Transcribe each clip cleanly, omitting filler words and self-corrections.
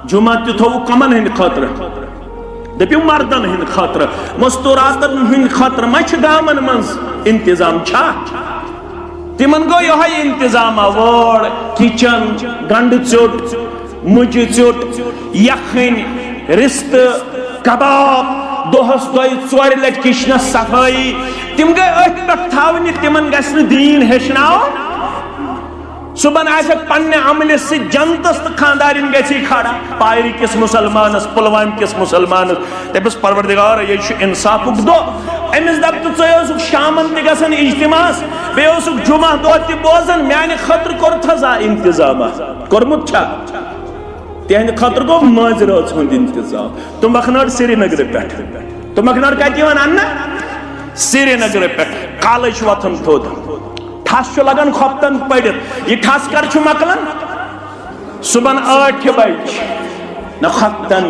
जुमा तु थो कमन हिंद खतर दपो मर्दन हिंद खतर मस्तूरातन हिंद खतर मछ गामन मज इंतजाम छा तिमन गो यो इंतजाम वोड़ किचन गंड चोट मुज चोट यखन रिस्त कबाब दोहस दोय चोर लट किचन सफाई तिम गए अथ पे थावनि तिमन गस दीन हेचनाव सुबह आशक पन्ने अमल से जनतस तो खानदारिन गसी खड़ा पायरी किस मुसलमानस पुलवाम किस मुसलमानस दपस परवरदिगार ये इंसाफुक दो अमिस दप तो चे शामन तन इज्तिमास बे जुमा दो बोजन माने खतर कोरथजा इंतजाम कोरमुत छा तिहंद खतर गो मज रोज हुंद इंतजाम तुम मखनार श्रीनगर पे तुम मखनार कत अन्ना श्रीनगर पे कालज वथन थोद ठस लगन खोपतन पड़ित यह ठस कर मकलन सुबह 8 बज न खोपतन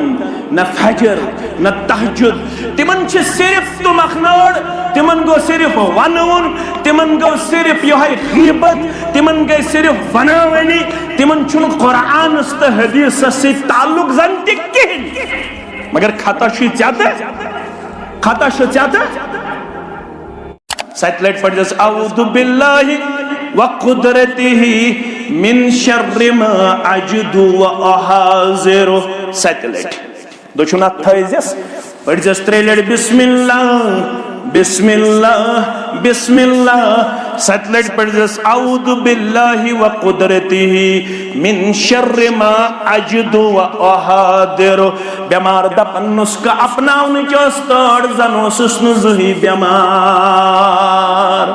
न फजर न तहजुद तिमन सिर्फ तुम अखनाड़ तिमन गो सिर्फ वनून तिमन गो सिर्फ यह गीबत तिमन गई सिर्फ वनावनी तिमन छुन कुरान तो हदीस से ताल्लुक जन कहीं मगर खता सैटेलाइट पढ़ औदु बिल्लाहि व कुदरतिही मिन शर्रि मा अजिदु व अहाज़िरु सैटेलाइट दोछुना थैजस पढ़ 3 लट बिस्मिल्लाह बिस्मिल्लाह बिस्मिल्लाह सैटेलाइट पढ़ औदु बिल्लाहि व कुदरतिही मिन शर्रि मा अजिदु व अहाज़िरु बेमार दपन नुस्खा अपनावन चोस्तोड़ जनोसुस नुजही बेमार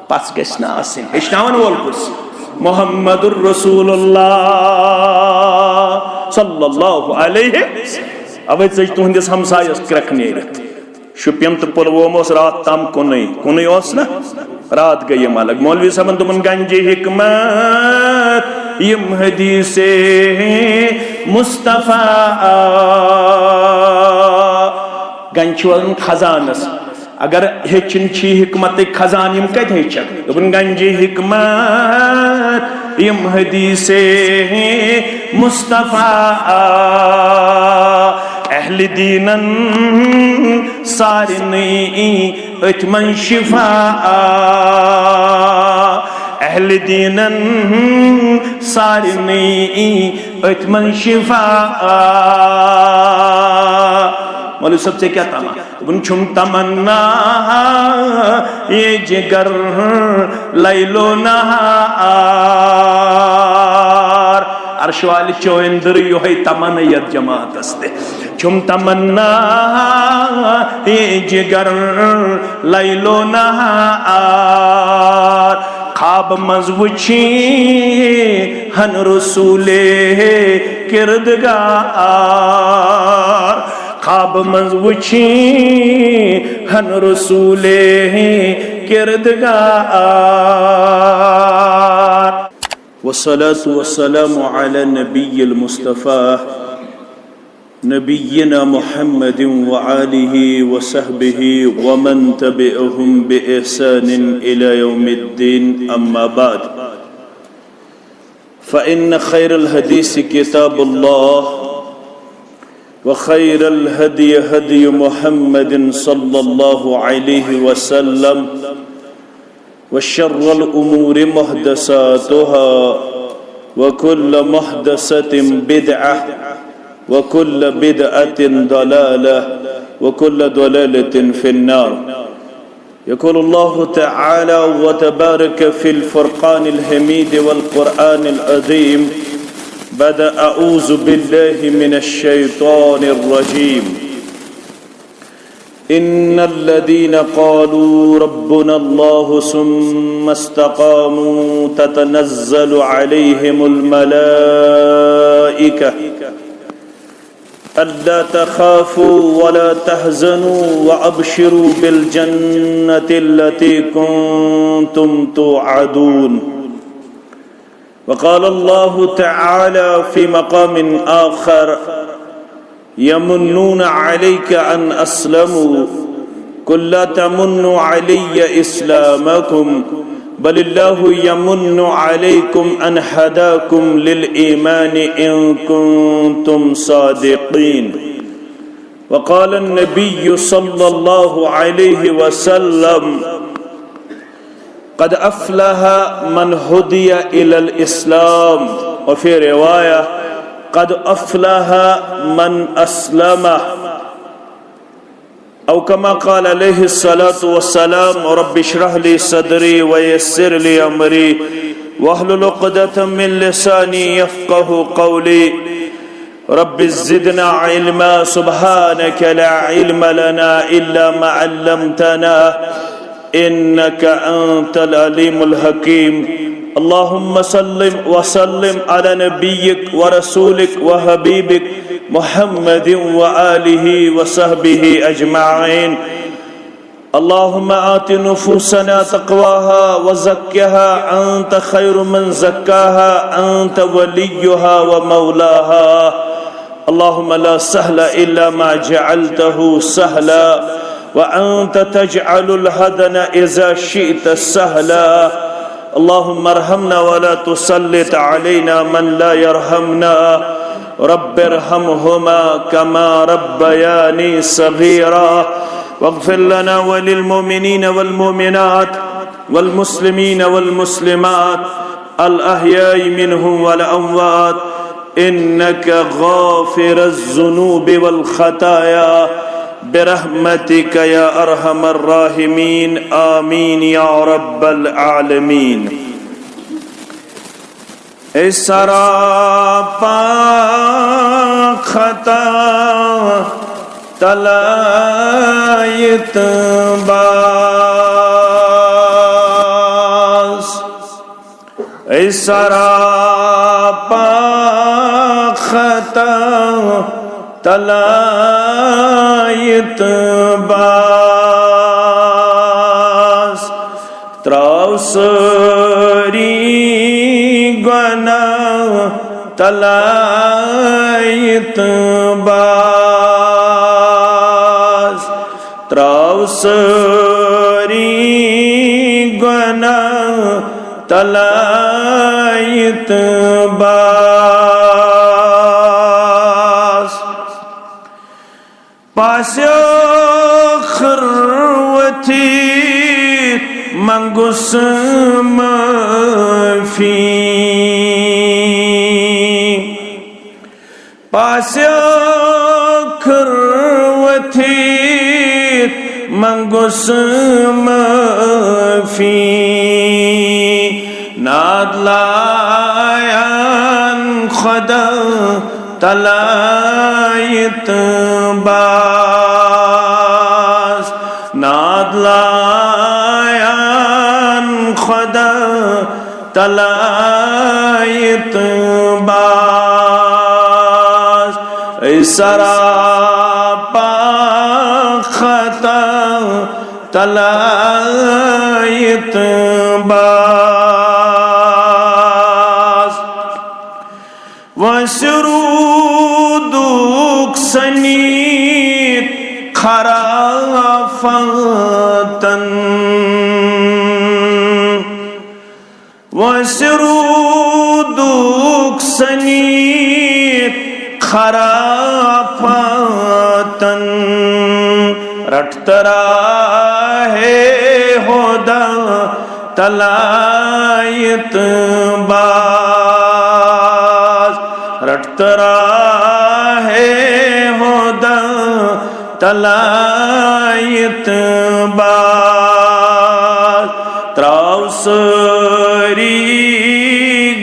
पस गस्ना आसिन हेचनावन वोल कुस मुहम्मदुर रसूलुल्लाह सल्लल्लाहु अलैहि अवे चज तुहंदिस हमसायस क्रक नेरत शुपियम तो पुलवामा रात तम कुन ओस ना रात गई अलग मौलवी साहब तुमन गंजे हिकमत यम हदीसे मुस्तफा गंजन खजानस अगर हेचन हिकमत खजान यम कत हेचक तुमन गंजे हिकमत यम हदीसे मुस्तफा अहल दीनन सारिनी अतमन शिफा अहल दीनन सारिनी अतमन शिफा मौलवी सबसे क्या तमा छुम तमन्ना ये जिगर लैलो नहार अर्श वाली चोइंदर यो है तमन्नयत जमात अस्ते छुम तमन्ना ये जिगर लैलो नहार खाब मजवुची हन रसूले किरदगार खाब मजवुची हन रसूले किरदगार वस्सलातु वस्सलामु अला नबिय्यिल मुस्तफा नबिय्यिना मुहम्मदिन व आलिहि व सहबिहि व मन तबिअहुम बिइहसानिन इला यौमिद्दीन अम्मा बाद फ़इन्न खैरल हदीस किताबुल्लाह व खैरल हदी हदी मुहम्मदिन सल्लल्लाहु अलैहि वसल्लम व शर्रल उमूरि मुहदसातुहा व कुल्ल मुहदसतिन बिदअह व कुल्ल बिदअतिन दलालह व कुल्ल दलालतिन फिन्नार यक़ूलु अल्लाहु तआला व तबारक फ़िल फ़ुरक़ानिल हमीद वल क़ुरआनिल अज़ीम बाद अऊज़ु बिल्लाहि मिनश शैतानिर रजीम इन्नल्लज़ीना क़ालू रब्बुनल्लाहु सुम्मा इस्तक़ामू ततनज़्ज़लु अलैहिमुल मलाइका अल्ला तख़ाफ़ू वला तहज़नू व अबशिरू बिल जन्नति अल्लती कुन्तुम तुअदून वक़ाल अल्लाहु तआला फ़ी मक़ामिन आख़र यमुन्नून अलैका अन अस्लमू कुल ला तमुन्नु अलैया इस्लामकुम बलिल्लाहु यमुन्नु अलैकुम अन हदाकुम लिल ईमान इन कुंतुम सादिकीन। वक़ाल नबी सल्लल्लाहु अलैहि वसल्लम क़द अफ़लह मन हुदिया इलल इस्लाम व फ़ी रिवाया क़द अफ़लह मन अस्लम औ कमा क़ाल अलैहिस्सलातु वस्सलाम रब्बि इश्रह ली सदरी व यस्सिर ली अमरी वहलुल उक़दतम मिन लिसानी यफ़क़हू क़ौली रब्बि ज़िदना इल्मा सुब्हानक ला इल्म लना इल्ला मा अल्लमतना इन्नका अंतल अलीमुल हकीम। अल्लाहुम्मा सल्लि व सल्लिम अला नबिय्यिक व रसूलिक व हबीबिक मुहम्मदिन व आलिहि व सहबिहि अजमाइन। अल्लाहुम्मा आति नुफूसना तक़वाहा व ज़क्किहा अंत खैरु मन ज़क्काहा अंत वलियुहा व मौलाहा। अल्लाहुम्मा ला सहला इल्ला मा जअलतहु सहला व अंत तजअलुल हज़न इज़ा शि'त सहला। अल्लाहुम्मा अर्हमना व ला तुसल्लित अलैना मन ला यरहमना रब्बिरहमहुमा कमा रब्बयानी सगीरा। वग़फ़िर लना व लिल मुमिनीन वल मुमिनात वल मुस्लिमीन वल मुस्लिमात अल अहयाई मिनहुम वल अमवात इन्नका गाफ़िरुज़ ज़ुनूबि वल ख़ताया बिरहमतिक या अरहमर राहिमीन। आमीन या रब्बल आलमीन। सरापा खता तलायत बास सरापा खता तलायत बास त्राउसरी गना तलायत बास त्राउसरी गना तलायत बास पास्यो खरवती मंगुस माफी पास्यो खरवती मंगुस माफी नादलायान खुदा तलायत बास नादलायान खुदा तलायत बास सरापा खता तलायत बास वसरूदुक सनीत खराफतन वसरूदुक सनीत खराफतन रटतरा है होदा तलायत बास रटतरा है होदा तलायत बास त्राउसरी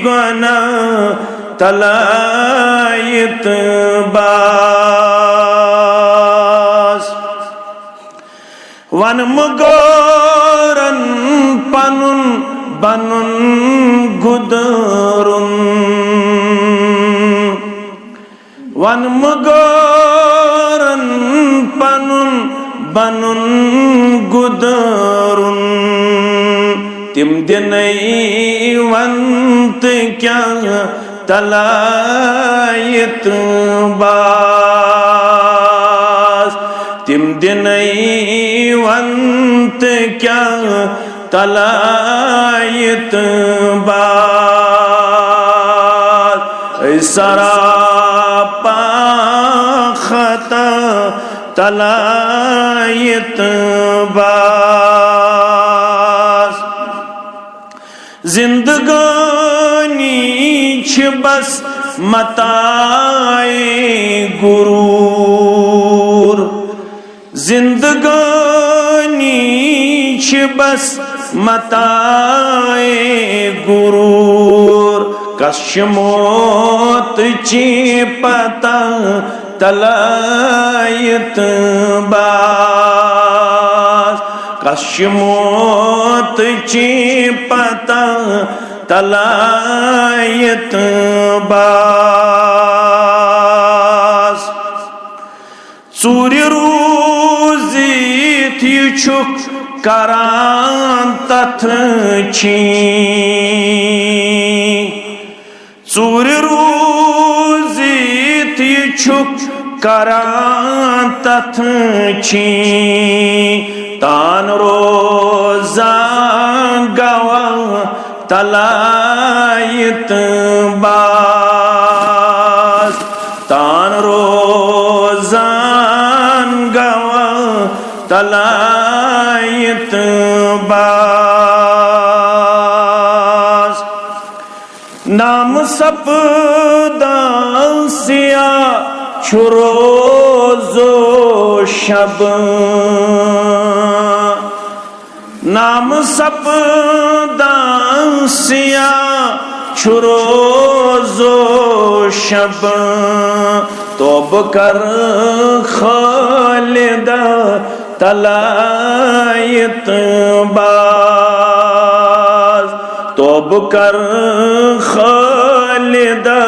गना तलायत बास वन मुगोरन पनुन बनुन गुदरुन वन मुगोरन पनुन बनुन गुदरुन तिम दिनई वंत क्या तलायत बास तिम दिनई वंत क्या तलायत बाज सरापा खता तलायत बाज जिंदगानी छ बस मताए गुरूर जिंदगानी छ बस मताए गुरूर कश्मोत ची पता तलायत बाज कश्मोत ची पता तलायत बाज चूरि रूजित युछुक करान तथ छी चूरि रूजित युछुक करान तथ छी तान रोजान गवा तलायत बाज तान रोजान गवा तलायत बाज नाम सपदांसिया छुरोजो शब नाम सपदांसिया छुरोजो शब तोब कर खालिदा तलायत बाज तोब कर खालिदा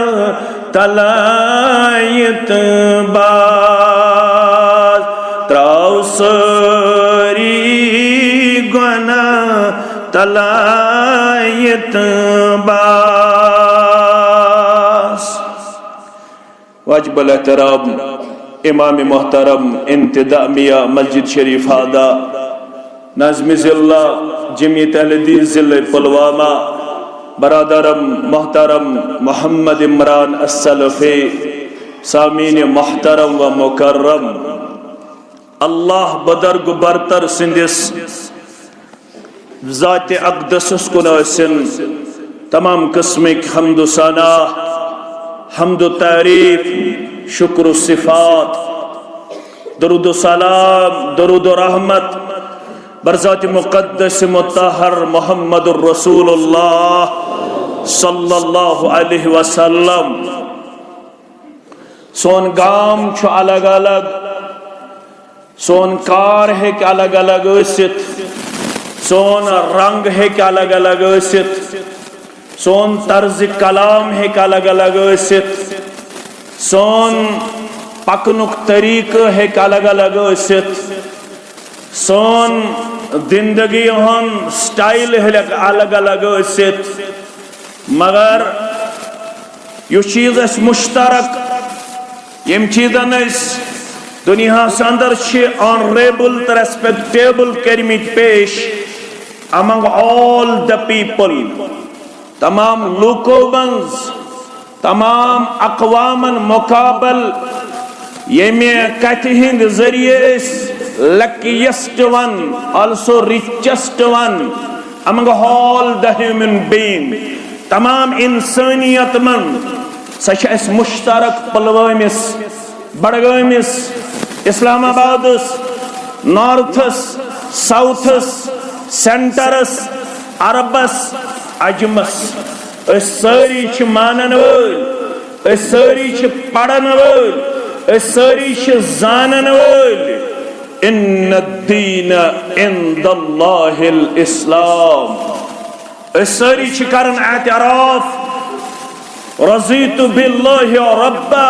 तलायत बाज त्राव सरी गुना तलायत बाज वाजिबुल एहतराम इमाम मोहतरम इंतिदामिया मस्जिद शरीफ आदा नज़्म ज़िल्ला जमीयत अहले दीन ज़िले पुलवामा बरादरम मोहतरम मोहम्मद इमरान अस्सलफ़ी सामीन मोहतरम व मुकर्रम अल्लाह बदर्ग बरतर सिंदिस ज़ात अक़दस कुन तमाम किस्मिक हम्दु सना हम्दु तारीफ शुक्र सिफात दरूद सलाम दरूद रहमत बरज़ात मुक़द्दस मुत्तहर मुहम्मदुर रसूलुल्लाह सल्लल्लाहु अलैहि वसल्लम सोन गाम छु अलग अलग सोन कार है कि अलग अलग ٲسِتھ सोन रंग है कि अलग अलग ٲسِتھ सोन तर्ज कलाम है कि अलग अलग ٲسِتھ सोन पकनुक तरीक़ है कि अलग अलग ٲسِتھ सोन जिंदगी हन स्टाइल है अलग अलग ٲسِتھ मगर यह चीज मुश्तरक यम चीजन दुनिया अंदर ऑनरेबल तो रेस्पेक्टेबल करमित पेश अमंग ऑल द पीपल तमाम लूको मंज तमाम अक़वामन मुकाबल यमे कथ हिंद जरिए luckiest one also richest one among all the human being तमाम इंसानियत मन सच मुश्तरक पुलवामिस बडगामिस इस्लामाबादस नॉर्थस साउथस सेंटरस अरबस अजमस सारी मानन वल सारी पढ़न वल सारी जानन वल इन्न दीन इंदल्लाहिल इस्लाम सारी करन एतराफ रज़ीतु बिल्लाहि रब्बा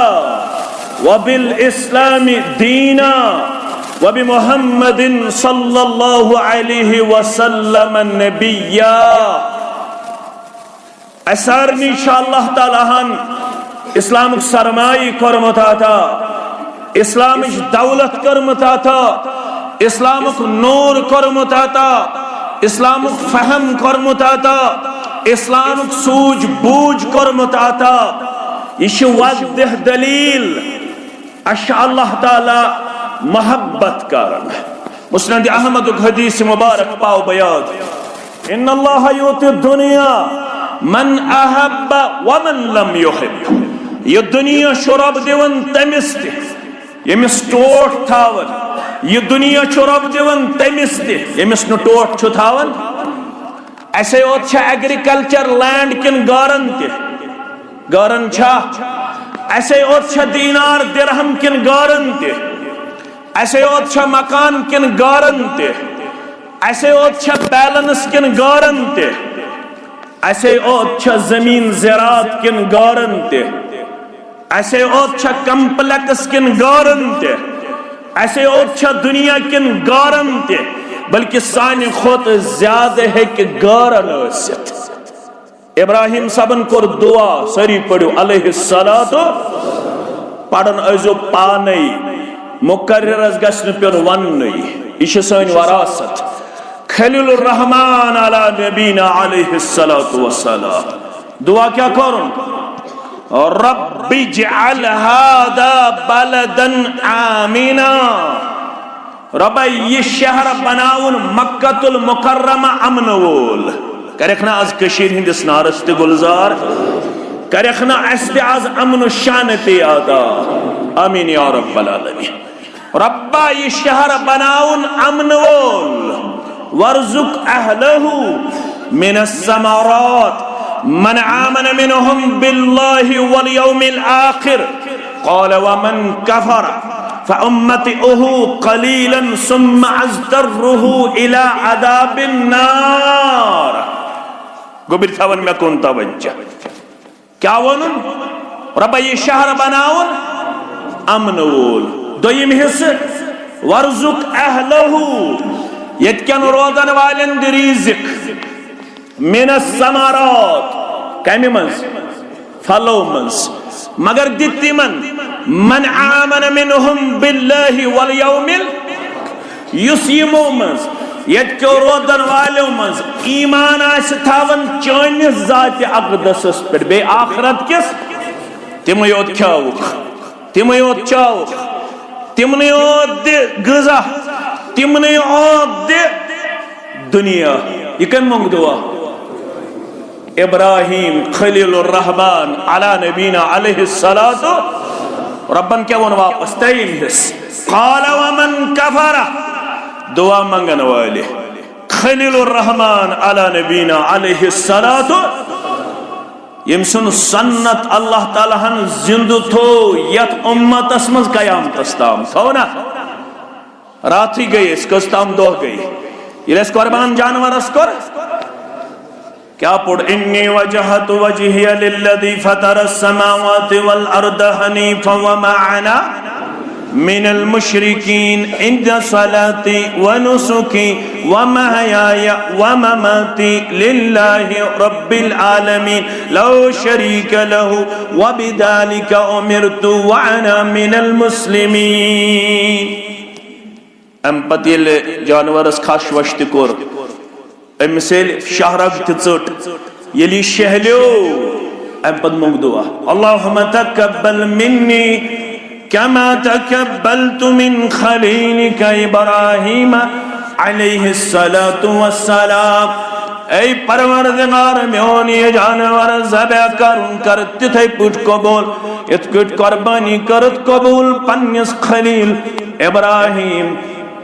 व बिल इस्लामी दीना व बि मुहम्मदिन सल्लल्लाहु अलैहि वसल्लम नबिया असरनी अल्लाह ताला हन इस्लाम सरमाई कर्मता इस्लामिक दौलत कर्मता इस्लाम नूर कर्मता इस्लाम फहम कर्मुत अता, इस्लाम सूझ बूझ कर्मुत अता। यह वाज़ेह दलील अल्लाह ताला मोहब्बत करन। मुस्नद अहमद हदीस मुबारक पाओ बयाद, इन्नल्लाह युति दुनिया मन अहब्ब व मन लम युहिब। यह दुनिया शुरब दिवन तमिस यमिस टोट थावन, यह दुनिया शुरब दिवन तमिस यमिस न टोट छु थावन। ऐसे एग्रीकल्चर लैंड किन गारन गारन छा, ऐसे दीनार दिरहम किन गारन ऐसे मकान किन गारन ऐसे बैलेंस किन गारन ऐसे जमीन ज़रात किन गारन ऐसे कम्प्लेक्स किन गारन ऐसे दुनिया किन गारन बल्कि सानि खुद ज्यादा है कि गारन ٲसिتھ। इब्राहिम सबन कोर दुआ, सरी पढ़ो अलैहिस्सलातु, पढ़न अजो पाने मुकर्ररस गश्न पेन वन्नै, यह सन वरासत। खलीलुर रहमान अला नबीना अलैहिस्सलातु वस्सलाम। दुआ क्या करूं? रब्बि जअल हादा बलदन आमिना। रब्बा यह शहर बनाउन मक्कतुल मुकर्रमा अमन वोल। करखना आज कशीर हिंदिस नारस ते गुलजार, करखना अस्ते आज अमन शानते आदा। आमीन या रब्बल आलमीन। रब्बा यह शहर बनाउन अमन वोल। वर्जुक अहलहु मिनस समरात मन आमन मिनहुम बिल्लाहि वल यौमिल आखिर क़ाल व मन कफर फउम्मतिउहु क़लीलन सुम्मा अज़्दर्रुहु इला अज़ाबिन नार। गोबिर थावन में कौन तवज्जा क्या वनुन? रब्बा ये शहर बनाउन अमन वोल। दोयिम हिस्स वर्जुक अहलहु, यत्कन रोदन वालन रिज़्क मिनस समारात, कमि मंज फलो मंज, मगर दित्तिमन मन आमन मिनहुम बिल्लाहि वल यौमिल, युस यमो मंज यत्को रोदन वालों मंज ईमान आस थावन चानिस जात अक़दसस पे बे आखिरत किस, तिम योत खाउख, तिम योत चाउख, तिमने योत दे गज़ा, तिमने योत दे दुनिया। यह कम मंग दुआ? इब्राहिम खलीलुर रहमान अला नबीना अलैहिस्सलातु, रब्बन क्या वन वापस तयीम हिस क़ाल व मन कफरा। दुआ मंगन वाले खलीलुर रहमान अला नबीना अलैहिस्सलातु, यमसन सन्नत अल्लाह ताला हन जिंदु थो यत उम्मतस मज कयामतस ताम थो ना। रात ही गई कस ताम दो गई ये कुर्बान जानवरस कर क्या पढ़? इन्नी वजहतु वजहिया लिल्लज़ी फतरस समावाति वल अर्द हनीफा व मा अना मिनल मुशरिकीन इन्ना सलाती व नुसुकी व महयाया व ममाती लिल्लाहि रब्बिल आलमीन ला शरीक लहु व बिदालिका उमिरतु व अना मिनल मुस्लिमीन। अम पतिल जानवरस खाश वश्त कोर अमिसेल शहरग तट यली शहल्यो अम पद मंग दुआ अल्लाहुम्मा तकब्बल मिन्नी कमा तकब्बलतु मिन खलीलिका इब्राहीम अलैहिस्सलातु वस्सलाम। ऐ परवरदिगार मेन ये जानवर ज़बह करुन कर तिथै पुट कबूल, इत कट कुर्बानी करत कबूल पन्निस खलील इब्राहीम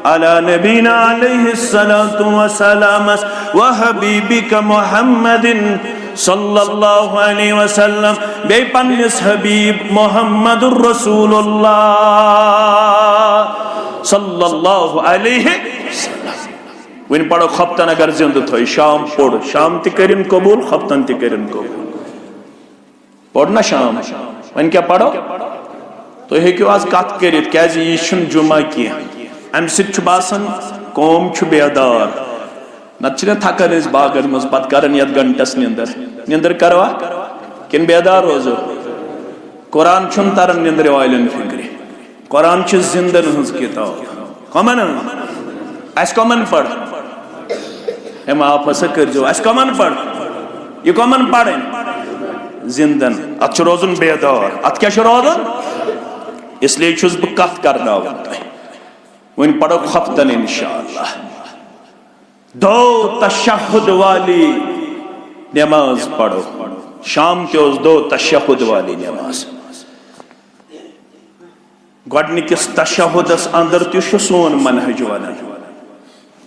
अला नबीना अलैहिस्सलातु वस्सलाम व हबीबिका मुहम्मदिन सल्लल्लाहु अलैहि वसल्लम बे पन्निस हबीब मुहम्मदुर रसूलुल्लाह सल्लल्लाहु अलैहि वसल्लम। वन पढ़ो खप्तन अगर जिंद थो शाम पढ़, शाम ति करिन कबूल खप्तन ति करिन कबूल। पढ़ना शाम वन क्या पढ़ो तो हेक्यो आज कत करित क्या यह जुमा की अम सबान कौम बेदार नत थकान बागन मज पे कर गंटस निंदर निंदर करवा किन बेदार रोजो। कुरान तरन निंदर वालन फिक्र, कुरान जिंदन हज किताब कमन अस कमन पढ़ है माफ हसा कर जो अस कमन पढ़ ये कमन पढ़े जिंदन अत रोजन बेदार अत क्या रोजन इसलिए छुस बह कत करना वन पढ़ो खफ्तन इंशाअल्लाह दो तशहुद वाली नमाज पढ़ो शाम के उस दो तशहुद वाली नमाज गोडनिकिस तशहुदस अंदर तु सोन मनहज वन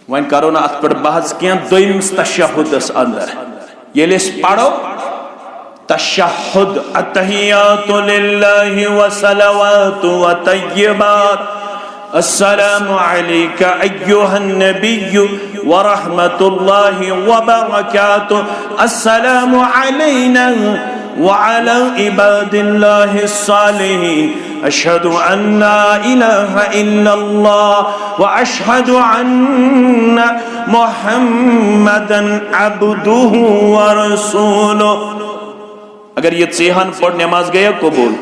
वन करो ना अत पे बहस क्या दोयमिस तशहुदस अंदर ये पढ़ो तशहुद अत्तहियातु लिल्लाहि व सलावातु व तय्यबात अस्सलामु अलैका अय्युहन नबिय्यु व रहमतुल्लाहि व बरकातुहु अस्सलामु अलैना व अला इबादिल्लाहि स्सालिहीन अशहदु अन्ना इलाहा इल्लल्लाह व अशहदु अन्ना मुहम्मदन अब्दुहु व रसूलुहु। अगर ये सेहन पढ़ नमाज गया कबूल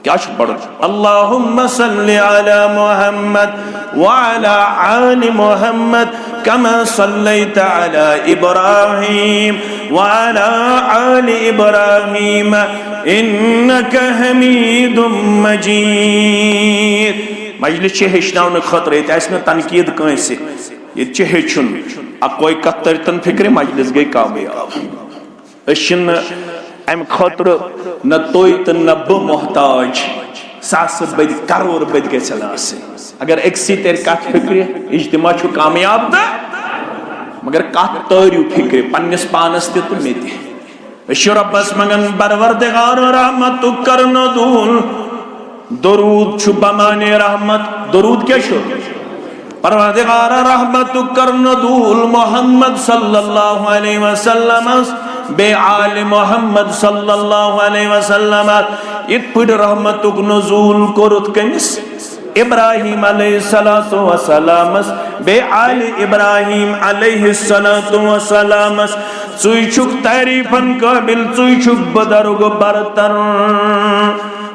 क्या पढ़ो अल्लाहुम्मा सल्लि अला मुहम्मद व अला आलि मुहम्मद कमा सल्लैता अला इब्राहीम व अला आलि इब्राहीम इन्नका हमीदुम मजीद। मजलिस हेचन खतर ये तनकीद कंसे ये हेचुन कोई कत तरतन फिक्र मजलिस गई कामयाब अम खतर न तुय तो न बह मोहताज सास बद करोड़ बद गल अगर अक्सी तर कत फिक्र इज्तिमा कामयाब तो मगर कत तरियो फिक्र पन्निस पानस तो मे रब्बस मंगन परवरदिगार रहमत कर नज़ूल दरूद बमाने रहमत दरूद क्या परवरदिगार रहमत कर नज़ूल मोहम्मद सल्लल्लाहु अलैहि वसल्लम बे आले मोहम्मद सल्लल्लाहु अलैहि वसल्लम इत पड़ रहमतुक नज़ूल कोरुत कमिस इब्राहिम अलैहिस्सलातु वस्सलामस बे आले इब्राहिम अलैहिस्सलातु वस्सलामस चुई छुक तारीफन काबिल चुई छुक बदरुग बरतर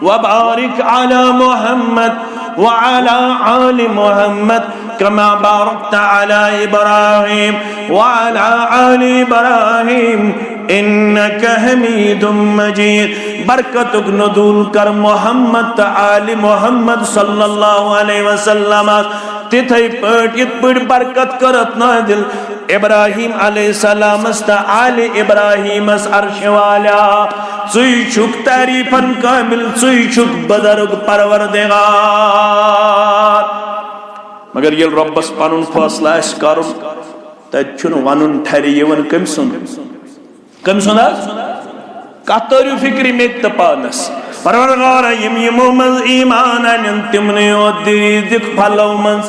व बारिक अला मुहम्मद व अला आले मुहम्मद कमा बारकता अला इब्राहिम व अला आले इब्राहिम इन्नका हमीदुम मजीद। बरकतुक नज़ूल कर मोहम्मद आले मोहम्मद सल्लल्लाहु अलैहि वसल्लम तिथै पट इत पट बरकत करत नादिल इब्राहिम अलैहिस्सलामस ता आले इब्राहिमस अर्श वाला चुई छुक तारीफन काबिल चुई छुक बदरुग परवरदिगार। मगर ये रब्बस पनुन फैसला आस करुन तत वनुन ठहरे यवन कम सुन कतरियो फिक्र मे तो पानस परवरदिगार यम यमो मज ईमान अन तिमने दिख फलो मज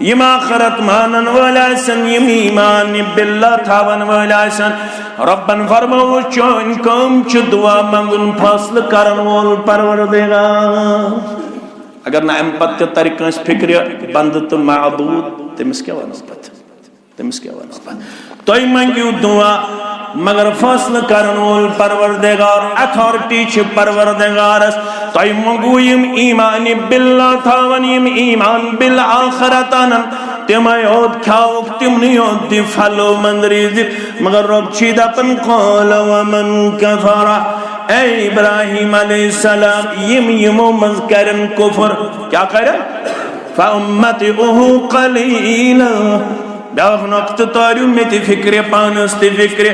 यम आखरत मानन वालासन यम ईमान बिल्लाह थावन वालासन रब्बन फरमाओ चोन कम च दुआ मंगुन फैसला करन वोल परवरदिगार। अगर ना अम पत तर कस फिक्र बंद तो माबूद तमिस क्या वनो पत तोय मंगियो दुआ मगर फैसला करन वोल परवरदिगार अथॉरिटी छ परवरदिगारस तोय मंगू यम ईमान बिल्लाह थावन यम ईमान बिल आखिरत अनन तमयोद खाओ तिमनियोद दि फलो मंदरिज मगर रब छी दपन कौल व मन कफरा ए इब्राहिम अलैहिस्सलाम यमो मज करन कुफर क्या करन फउम्मतुहु कलीला ब्याख नक्त तारियो में ते फिक्र पानस ते फिक्र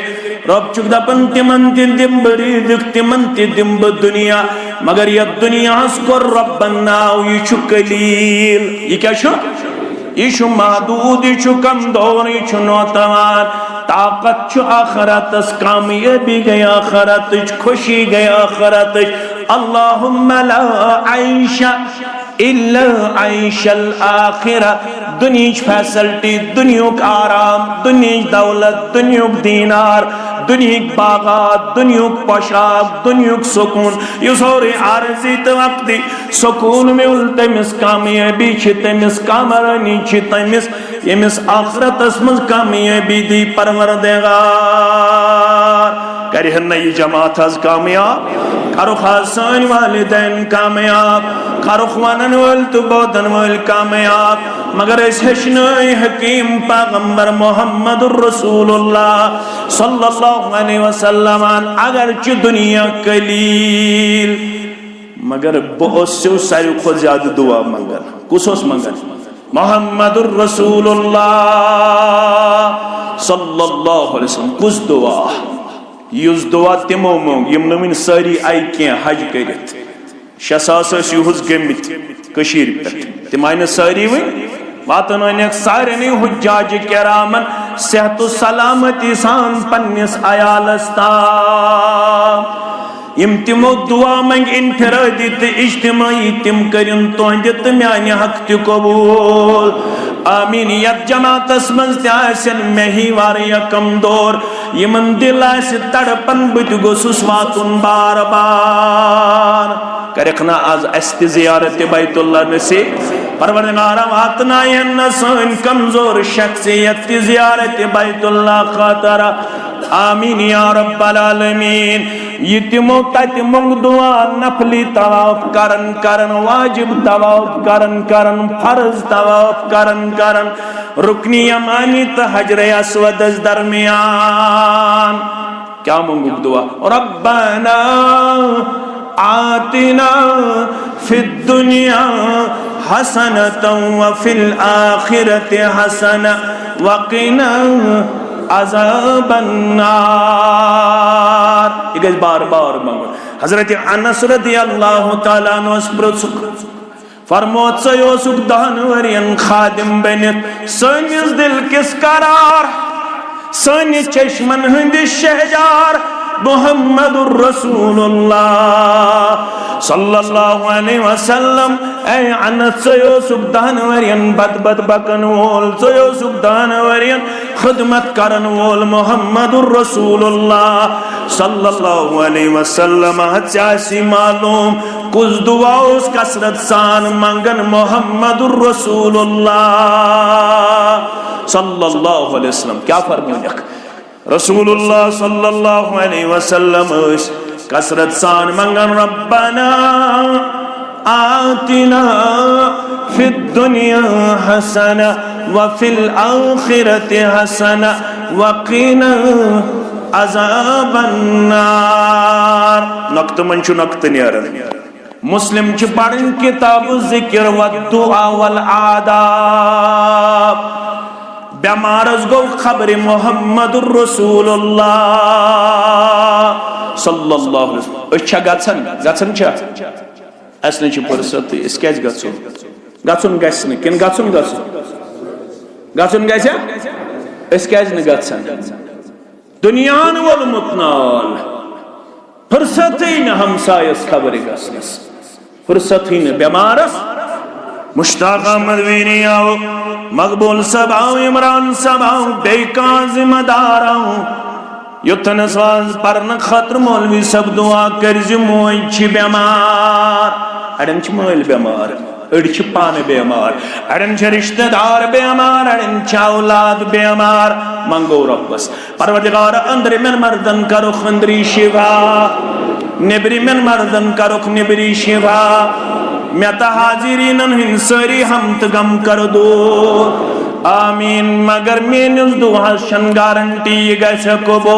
रब चुक दपन तिमन दिम बरी तिमन दिम दुनिया मगर ये दुनिया को रब्बन नाव ये छु कलील ये क्या छु ये छु महदूद ये छु कमजोर ये छु नौतवान ताकत छु आखिरतस कामयाबी गई आखिरत खुशी गई आखिरत अल्लाहुम्मा ला आइशा इल्ला आइशल आखिरा दुनिया फैसिलिटी दुनिया आराम दुनिया दौलत दुनिया दीनार दुनिया बागात दुनिया पोशाक दुनिया सुकून ये सारे आरजी तवक्ति सुकून में तमिस कामयाबी तमिस कामरानी तमिस यमिस आखिरतस मज कामयाबी दी परवरदिगार करहन ये जमात आज कामयाब करुख सान वालिदैन कामयाब करुख वनन वल तो बोदन वल कामयाब मगर हेचनय हकीम पैगंबर मोहम्मदुर रसूलुल्लाह सल्लल्लाहु अलैहि वसल्लम अगर च दुनिया कलील मगर बहुत सारी खो ज्यादा दुआ मंगन कुस मंगन मोहम्मदुर रसूलुल्लाह सल्लल्लाहु अलैहि वसल्लम कुस दुआ युस दुआ तिमो मोंग यम नवीन सारी आई क्या हज करित 6 सास युहुस गमित कशीर पे तिम आय सारी वन वातन अनेक सारे हुज्जाज किरामन सेहत सलामती सान पन्निस अयालस ताम यम तिमो दुआ मंग इनफरादी तो इज्तिमाई तिम करिन तुहंद तो म्यान हक ति कबूल आमीन यत जमातस मज तन मे ही वारिया कमदोर यमन दिल तड़पन बत गोसुस वातुन बार बार करखना आज अस्त जियारत बैतुल्लाह नसीब परवरदिगार वातनायन न सन कमजोर शख्सियत जियारत बैतुल्लाह खातर आमीन या रब्बल आलमीन यतिमो ततिमो दुआ नफली तवाफ करन करन वाजिब तवाफ करन करन फर्ज तवाफ करन करन रुकनी यमानी त हजर अस्वद दरमियान क्या मंगू दुआ रब्बना आतिना फिद दुनिया हसनतन व फिल आखिरति हसना वक़िना अज़ाबन्नार ये बार बार मांगो हजरत अनस रदियल्लाहु ताला अन्हु फरमोत सयोसुक 10 वरियन खादिम बनित सनिस दिल किस करार सनि चश्मन हंद शहजार मुहम्मदुर रसूलुल्लाह सल्लल्लाहु अलैहि वसल्लम ऐ अनस सयोसुक 10 वरियन बद बकन वोल सयोसुक 10 वरियन खिदमत करन वोल मुहम्मदुर रसूलुल्लाह सल्लल्लाहु अलैहि वसल्लम हचासी मालूम कुछ दुआ उस कसरत सान मंगन मुहम्मदुर रसूलुल्लाह सल्लल्लाहु अलैहि वसल्लम क्या फरमाया रसूलुल्लाह सल्लल्लाहु अलैहि वसल्लम कसरत सान मंगन रब्बना आतिना फिद दुनिया हसना व फिल आखिरति हसना वक़िना अज़ाबन्नार नक्त मंचु नक्त नियरन मुस्लिम च पढ़न किताब जिक्र व दुआ वल आदाब बेमारस गो खबर मोहम्मदुर रसूलुल्लाह सल्लल्लाहु अलैहि वसल्लम अच्छा गछन असने च फुर्सत इस कैज गछो गछन गछन किन गछन गछन गछन गछा इस कैज न गछन दुनियान वल मुतनाल फुर्सत ही न हमसायस खबर गछनस फुर्सत ही न बेमारस मुश्ताक अहमद वीनी आओ मकबूल सब आओ इमरान सब आओ बेकाजिमदार आओ युतन स्वाज परन खतर मौलवी सब दुआ कर मोज बेमार अड़न मोल बेमार अड़ पान बेमार अड़न रिश्तेदार बेमार अड़न औलाद बेमार मंगो रब्बस परवरदिगार अंदर में मर्दन करो खंदरी शिवा नेबरी में मर्दन करो नेबरी शिवा मैं हाजिरीन सारी हम गम कर दो आमीन मगर मेनिस दुआस गारंटी गबो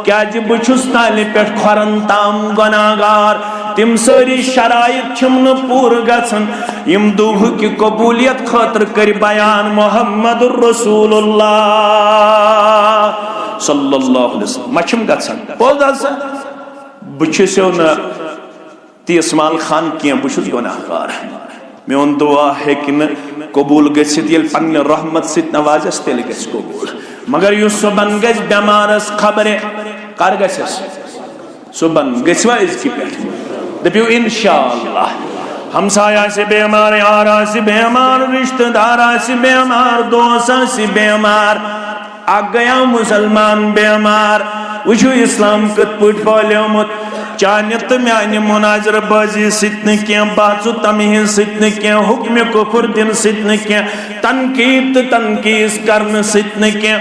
क्या बहुस ताल पे खोरन ताम गुनाहगार तिम सारी शराइत पूर गन यम दुह की कबूलियत खतर कर बयान मोहम्मदुर रसूलुल्लाह सल्लल्लाहु अलैहि वसल्लम मछम गन पोज बहुस न तीसमाल खान क्या बहुस गुनाहगार मोन दुआ हेन कबूल गसित ये पन्ने रहमत सित नवाजस तेल गस कबूल मगर यु सुबन गस बेमारस खबरे कर गसस सुबन गसवा इसकी पे दपियो इंशाअल्लाह हमसाया से बेमार यारा से बेमार रिश्तेदार से बेमार दोस्त से बेमार आ गया मुसलमान बेमार वुचु इस्लाम कत पट पाल्योमुत चाने तो म्याने मुनाजर बाजी सितन क्या बाजु तमही सितन क्या हुक्म कुफर दिन सितन क्या तनकीद तनकीस करन सितन क्या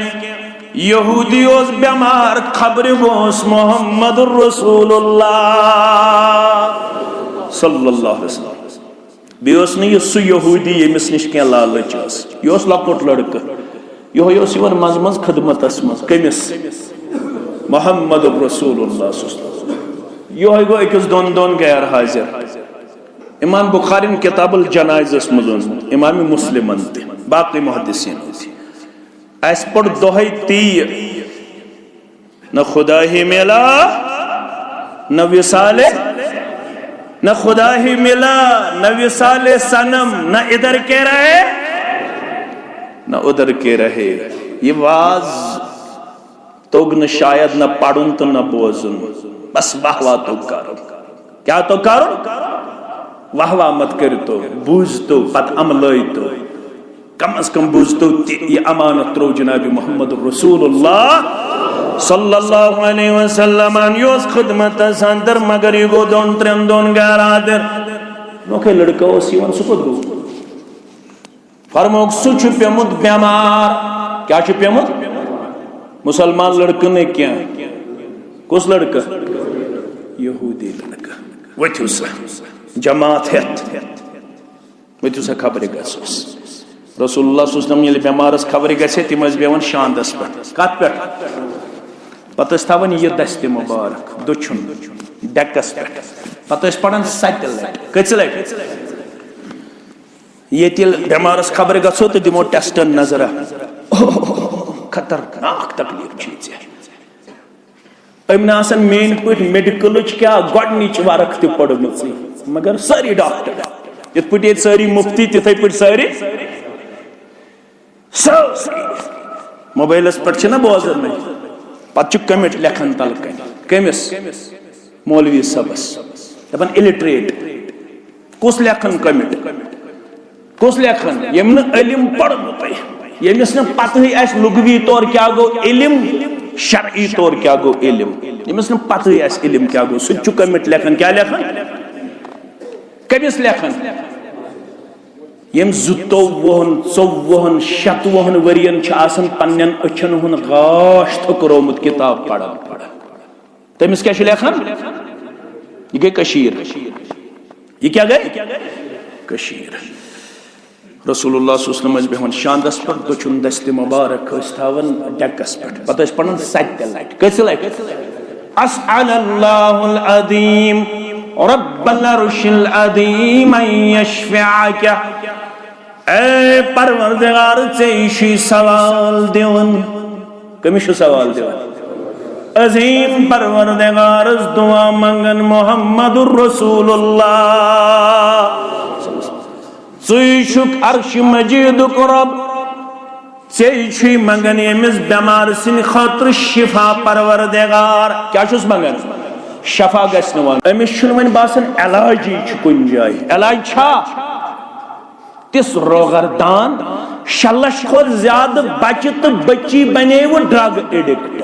यहूदी ओस बेमार खबर वोस मोहम्मदुर रसूलुल्लाह सल्लल्लाहु अलैहि वसल्लम बेस नहीं सु यहूदी यमिस निश क्या लालच यह लकुट लड़क यह मज मज खदमतस मज कमिस मोहम्मद रसूलुल्लाह यह गो अकिस दोन दोन गैर हाजिर इमाम बुखारी किताबुल जनाइज़स मज इमाम मुस्लिमन बाकी मुहद्दिसीन अस पढ़ दोहे तीर न खुदा ही मिला न विसाले न खुदा ही मिला न विसाले सनम न इधर के रहे न उधर के रहे। ये वाज तोग न शायद न पढ़ुन तो न बोजुन बस वाह वाह तो करो क्या तो करो वाह वाह मत कर तो बूझ तो पत अमल तो कम अज कम बूझ तो ये अमानत रो जनाब मोहम्मद रसूलुल्लाह सल्लल्लाहु अलैहि वसल्लम योस खिदमत अंदर मगर ये गो दोन त्रेन दोन गारादर नोखे लड़का ओ सीवन सुपद गो फरमोक सुच पेमुत बीमार क्या छु पेमुत मुसलमान लड़के ने क्या कुछ लड़का यहूदी लड़का वथु सा जमात हेत वथु सा खबर गसस रसूलुल्लाह सल्लल्लाहु अलैहि वसल्लम ये बीमारस खबर गसे तिम बेवन शांदस पे कत पे पता थवन यह दस्त मुबारक दुछुन डेकस पे पता पढ़ान सत लट कच लट ये बेमारस खबर गो तो दिमो टेस्टन नजर खतरनाक तकलीफ चीज अमन मेन पे मेडिकल क्या गोडनिच वरक त पढ़म मगर सारी डॉक्टर इत पे सारी मुफ्ती तिथे पे सारी मोबाइलस पे ना बोजन पे कमिट लेखन तलकन कमिस मौलवी सबस दपान इलिटरेट कुस लेखन कमिट कुस लेखन यम इलम पढ़ यमिस न पतही आस लुगवी तौर क्या गो इलम शरई तौर क्या गो इलम यमिस न पतही आस इलम क्या गो सु कमिट लेखन क्या लेखन कमिस लेखन यम 24 शतवहन वरियन पन्न अचन हुन गाश थुकरोमुत किताब पढ़ान तमिस क्या लेखन यह गई कशीर यह क्या गई कशीर रसूलुल्लाह सल्लल्लाहु अलैहि वसल्लम बेहन शांदस पर दुछुन दस्त मुबारक थावन डेकस पे पता पढ़न सत लट कस लट अस्अलल्लाहुल अज़ीम रब्बल अर्शिल अज़ीम अन यशफअक ए परवरदिगार से सवाल दिवन कमिश सवाल दिवन अज़ीम परवरदिगार दुआ मंगन मोहम्मदुर रसूलुल्लाह सुक अर्श मजीद रब से मंगन यमिस बेमार सिंह खातर शिफा परवरदिगार क्या मंगन शफा गन अमिस वन बासन इलाज कुन जाय इलाज छा तिस रोगरदान 6 लाख खोत ज्यादा बच्चे तो बच्ची बने वो ड्रग एडिक्ट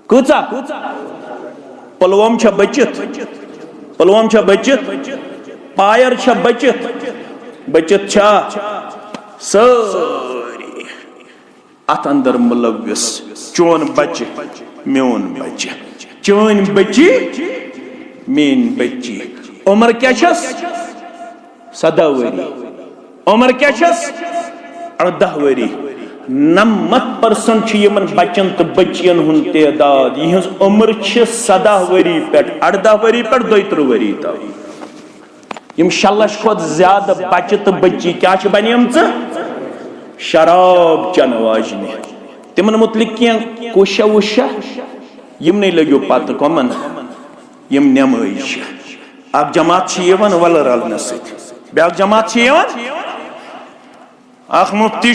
कूचा पलवम छा बचित पायर छा बचित छा सारी अत अंदर मुलविस चोन बच्चे म्योन बच्चे चोन बच्ची मेन बच्ची उम्र क्या छस 17 वरी उम्र क्या छस 18 वरी 90% यमन बच्चन तो बच्चियन हुन तादाद यह उम्र 17 वरी पे 18 वरी पे 32 वरी तक यम 6 लाख खोत ज्यादा बच्चे तो बच्ची क्या बनियम शराब चन वाजने तिमन मुतलिक कोशा वुशा यम नहीं लग्यो पत कमन यम नमाज अब जमात वल रलन ब्या जमात अख मुफ्ती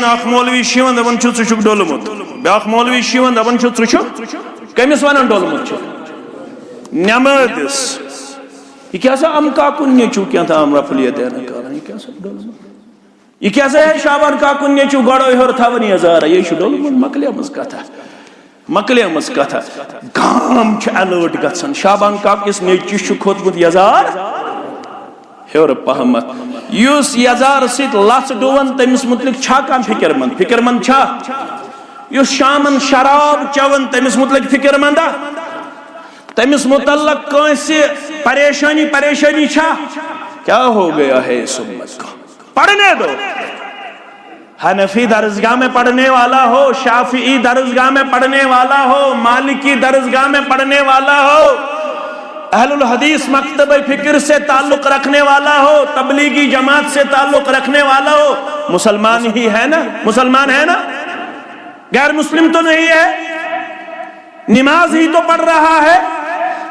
अख मौलवी दपान छु डोलमुत ब्या मौलवी दपान छु कमिस वन डोलमुत नमाज यह क्या अमका कुन चू क्या अमरा फलिया यह क्या है शाबान का कुन चू गड़ो हर थवन यजारा यह डोलमुत मकलियमस कथा गाम अलर्ट गसन शाबान काकिस नेचिस खोतमुत यजार हेर पहमत युस यजार सित लस डुवन तमिस मुतलिक छा कान फिक्रमंद छा युस शामन शराब चवन तमिस मुतलिक फिक्रमंदा तमिस मुतल्लक कंसे परेशानी छा क्या हो गया है इस उम्मत को? पढ़ने दो। हनफी दरसगाह में पढ़ने वाला हो, शाफी दरसगाह में पढ़ने वाला हो, मालिकी दरसगाह में पढ़ने वाला हो, अहलुल हदीस मकतब फिक्र से ताल्लुक रखने वाला हो, तबलीगी जमात से ताल्लुक रखने वाला हो, मुसलमान ही है ना? मुसलमान है ना? गैर मुस्लिम तो नहीं है। नमाज ही तो पढ़ रहा है,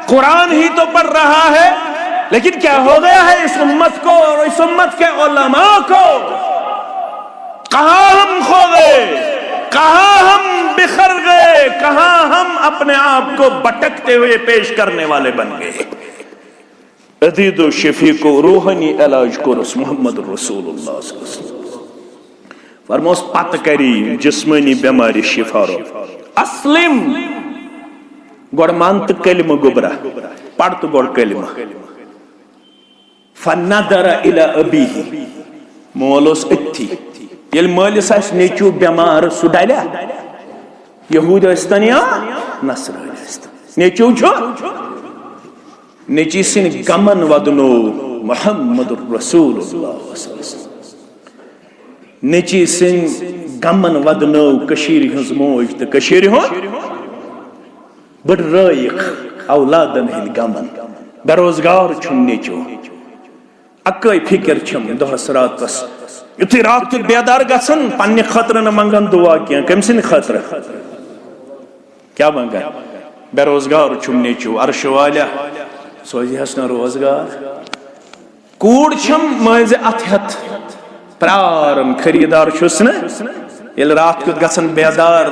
कुरान ही तो पढ़ रहा है, लेकिन क्या हो गया है इस उम्मत को और इस उम्मत के उलमा को? कहां हम खो गए, कहां हम बिखर गए, कहां हम अपने आप को भटकते हुए पेश करने वाले बन गए। अदीदो शफी को रूहानी इलाज को मोहम्मद रसूलुल्लाह फरमोस पत करी जिस्मानी बीमारी शिफारो अस्लिम गोड़ मानत कलिमा गुबरा पढ़त गोड़ कलिमा फन्नदर इला अबीही मोलोस अथी ये मालिस नेचू बेमार सह डाल्या यहूद अस्तन या नसरानी अस्तन नेचू नेची सिन गमन वदनो मोहम्मद रसूलुल्लाह नेची सिन गमन वदनो कशीर हज मोज तो कशीर हो बड़ रायक औलादन हिंद गमन बेरोजगार छुम नेचू अकई फिक्र छम दहस रातस युथि रात के बेदार गसन पन्ने खतर न मंगन दुआ किया कम सिन खतर क्या मंगा बेरोजगार छुम नेचू अर्श वाला सोजी हस न रोजगार कूड़ छम मज अथत प्रारन खरीदार छुस न ये रात को गसन बेदार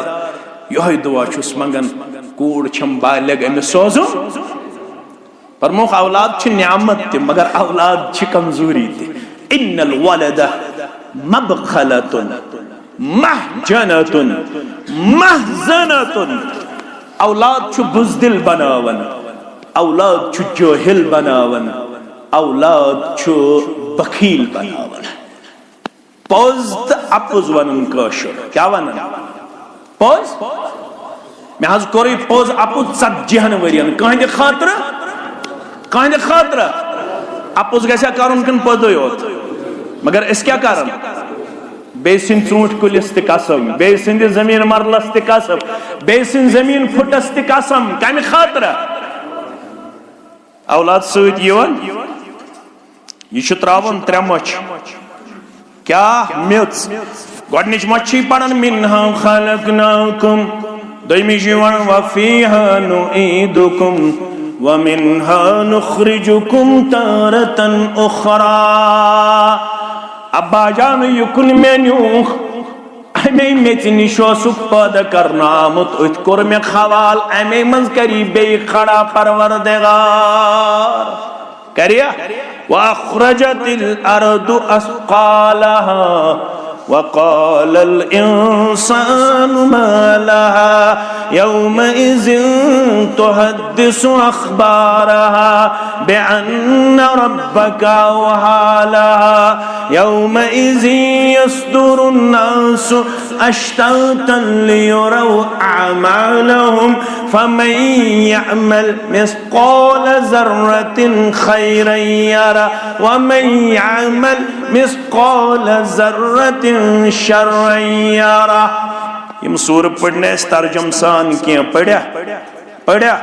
यही दुआ छुस मंगन कूड़ छम बालग अमिस सोजो प्रमुख औलाद छ नियामत ते मगर औलाद छ कमजोरी ते इन्नल वलदा मबखलतुन महजनतुन महजनतुन औलाद छ बुजदिल बनावन औलाद छ जोहिल बनावन औलाद छ बखील बनावन पोज अपुज वनन कशुर क्या वनन पोज मैं हज कोरी पोज अपुज 40 वरियन कहंदे खातर अपुज गया कर पद योत मगर इस क्या कारण बे ूंट कुलिस कसम बे जमीन मरलस कसम बे जमीन फुटस कसम कम खातर औलाद सत यह त्रावन 3 मच क्या मिच गोडनिच मच पढ़न मिन्हा खलकनाकुम दोयमिश वफीहा नुईदुकुम वमिन्हा नुखरिजुकुम तारतन उखरा अब्बा जान युकुन मेन्यू अमे मेच निशोसु पद करनामुत उत कोर में खवाल अमे मंज करी बे खड़ा परवरदिगार करिया वअखरजतिल अर्दु अस्कालहा वक़ाल अल इंसानु मा लहा यौमइज़िन तुहद्दिसु अख़बारहा बिअन्न रब्बका औहालहा यौमइज़िन यस्दुरु अन्नासु अश्तातन लियुरौ अअमालहुम फमन यअमल मिस्क़ाल ज़र्रतिन खैरन यरा वमन यअमल मिस्क़ाल ज़र्रतिन शर्रन यरा। यम सूर पढ़ने तर्जम सान क्या पढ़ा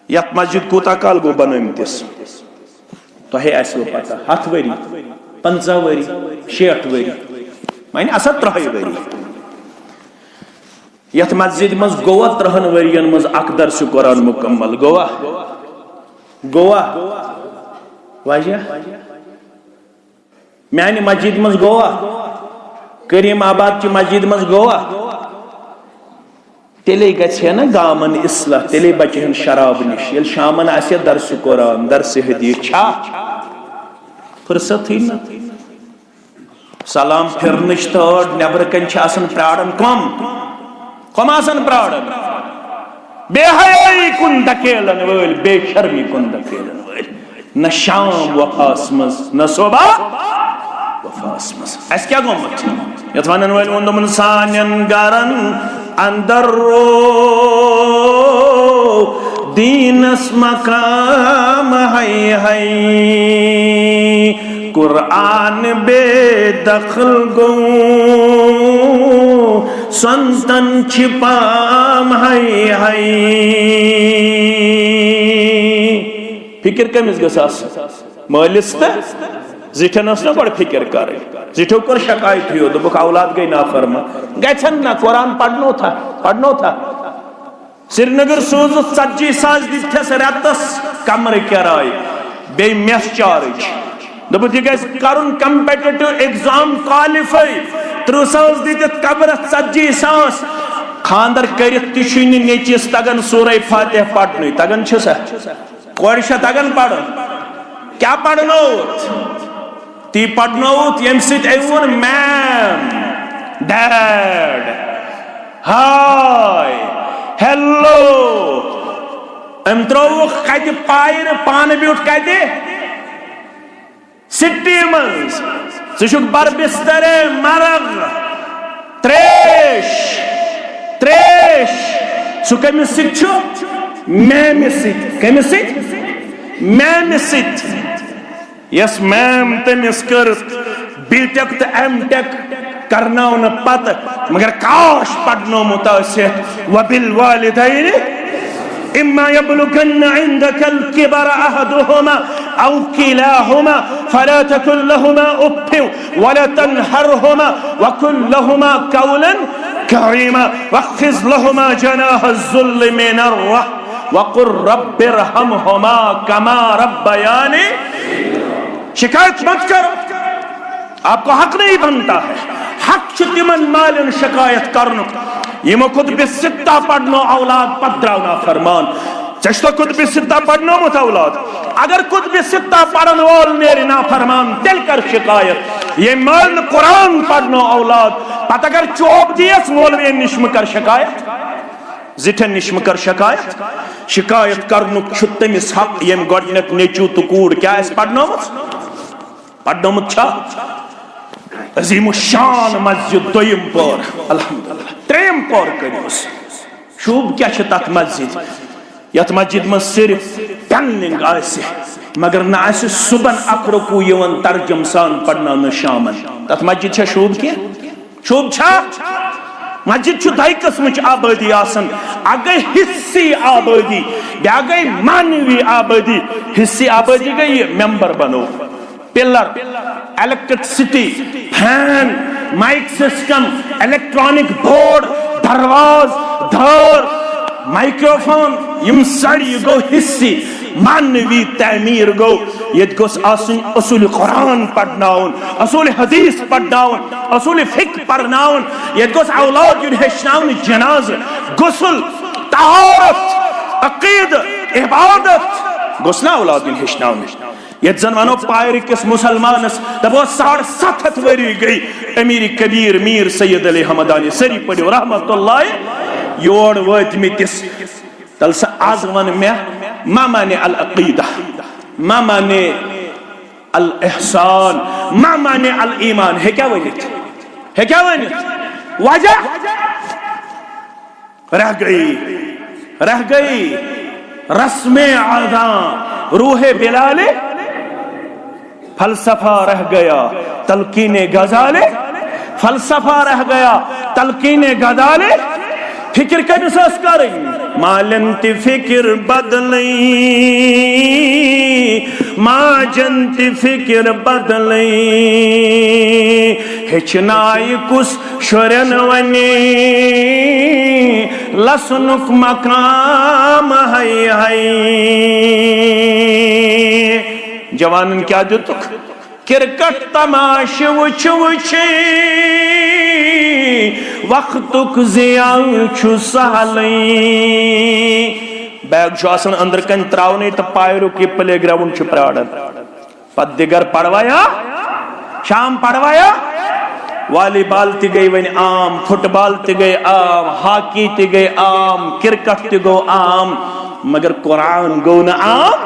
यत मस्जिद कूता काल गो बनमतिस तो पता 7 वरी 50 वरी 60 वरी माने 30 वरी यत मस्जिद मज गोवा 3 वरियन मज अकदर से कुरान मुकम्मल गोवा वजह मैंने मस्जिद मज गोवा करीम आबाद की मस्जिद मज गोवा तेले गए ना गामन इसला तेले बचे शराब निश ये शामन आसे दरस कुरान दरस हदीस छा फुर्सत ही न सलाम फिरनच तो नबर कन प्राड़न कम आसन प्राड़न बेहयाई कुन दकेलन वल बेशर्मी कुन दकेलन वल न शाम वफास मज न सोबा वफास मज अस क्या गोमत यत वनन वल वंदमन सानन गरन अंदर रो दीनस मकाम है कुरान बेदखल गो संतन छिपाम है फिक्र कमिस गसास मालिस तो जिठन ना बड़ फिक्र कर जिठो कर शिकायत हो दोक औलाद गई नाफरमा गन ना कुरान पढ़नो था श्रीनगर सोज 40,000 दिथस रतस कमर किराय बे मेस चार्ज दोप यह गरुन कम्पिटिटिव एग्जाम क्वालिफाई 30,000 दित कबर 40,000 खानदर कर नेचिस तगन सूरह फातिहा पढ़न तगन कोर तगन पढ़ क्या पढ़नोत ती पढ़नोत यम सिवन मैम डैड हाय हेलो अम त्रोख कत पायर पान ब्यूट कत सिटी मज सह बर बिस्तरे मरग त्रेश सह कमिस मैम कमिस यस मैम तमिस कर बीटेक तो एमटेक करना पत मगर काश पढ़नोमुत वबिल वालिदैन इम्मा यबलुगन्ना इंदकल किबर अहदुहुमा औ किलाहुमा फला तकुल लहुमा उफ्फिन वला तनहरहुमा वकुल लहुमा कौलन करीमा वख्फिज लहुमा जनाह अज़्ज़ुल्ल मिनर रहम वकुल रब्बिरहमहुमा कमा रब्बयानी शिकायत मत करो आपको हक नहीं बनता है हक तिमन मालन शिकायत करन यमो खुतबे सित्ता पढ़नो औलाद पद्रावना फरमान चश्तो खुतबे सित्ता पढ़नो मत औलाद अगर खुतबे सित्ता पढ़न वाल मेरे ना फरमान दिल कर शिकायत ये मान कुरान पढ़नो औलाद पत अगर चोप दियस मौलवी निश्म कर शिकायत जिठन निश्म कर शिकायत करनुक तमिस हक यम गोडनक नेचू तो कूड़ क्या पढ़नोमुत अजीम शान मस्जिद दोयम पर अल्हम्दुलिल्लाह त्रेम पर करियोस शूब क्या तथ मस्जिद यथ मस्जिद में सिर्फ पेंडिंग आसे मगर ना आसे सुबन अकरकू यवन तर्जम सान पढ़ना शामन तथ मस्जिद शूब क्या शूब मस्जिद दई किस्म आबादी आसन अगई हिस्सी आबादी ब्या गई मानवी आबादी हिस्सी आबादी गई मेंबर बनो pillar electricity fan mic system electronic board दरवाज धर माइक्रोफोन यम सारी गो हिस्सी मानवी तमीर गो ये असूल कुरान पढ़नाउन असूल हदीस पढ़नाउन असूल फिक्र पढ़नाउन ये औलाद हेचनाउन जनाज गुस्ल तहारत अकीद इबादत गुस्ना औलाद हेचनाउन ये जन वनो पायर किस मुसलमानस दबो 750 वरी गई अमीर कबीर मीर सैयद अली हमदानी सरी पड़ो रहमतुल्लाह योड़ वतमिस तल स आज वन मे मा माने अल अकीदा मा माने अल एहसान मा माने अल ईमान है क्या वनित वजह रह गई रस्मे आदा रूहे बिलाले फलसफा रह गया तलकीने गजाले फलसफा रह गया तलकीने गजाले फिक्र कमिस करें मालंत फिक्र बदलई माजंत फिक्र बदलई हेचनाय कुस शुरन वने लसनुक मकाम है जवानन क्या जुतुक क्रिकेट तमाश वुछ वक्तुक जिया सहलई बैग अंदर कन त्रावने तो पायरुक ये प्ले ग्राउंड प्राड़न पत दिगर पड़वाया शाम पड़वाया वॉलीबॉल ति गई वन आम फुटबॉल ति गई आम हॉकी ति गई आम क्रिकेट ति गो आम मगर कुरान गो न आम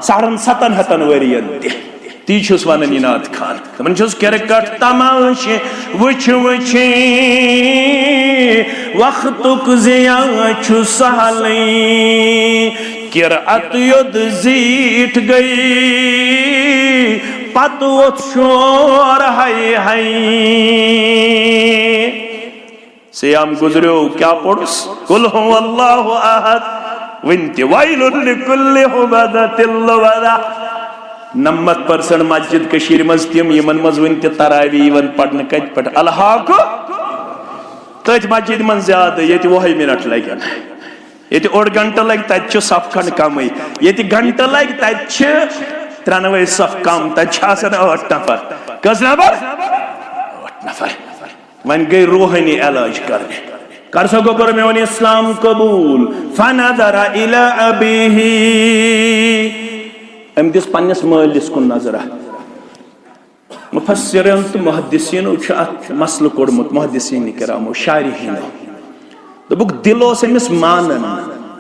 7,500 वरियन तीछुस वनन इनाद खान तमन छुस क्रिकेट तमाशे वुछ वक्तुक जिया छु सहलई किरात युद्ध जीत गई पत शोर हाय हाय सियाम गुजरो क्या पढ़ुस कुल हुवल्लाहु अहद वंति वाइलुल लिकुल्लि हुमज़तिल लुमज़ा 90% मस्जिद कशीर मज तिम यमन मज वंति तरावी वन पढ़न कत पे अल्लाह को तथ मस्जिद मन ज्यादा ये 1 मिनट लगन ये 1 घंटा लग तत सफ खंड कम ये घंटा लग तत 93 सफ कम तत 8 नफर कस नफर 8 नफर वन गई रूहानी इलाज करने कर सको कर में इस्लाम कबूल फनज़रा इला अबीही अम दिस पन्नस मालिस कुन नजरा मुफस्सिरीन तो मुहद्दिसीन मसल कोड़मुत मुहद्दिसीन किरामो शारिहीन दोबुक दिलो से मिस मानन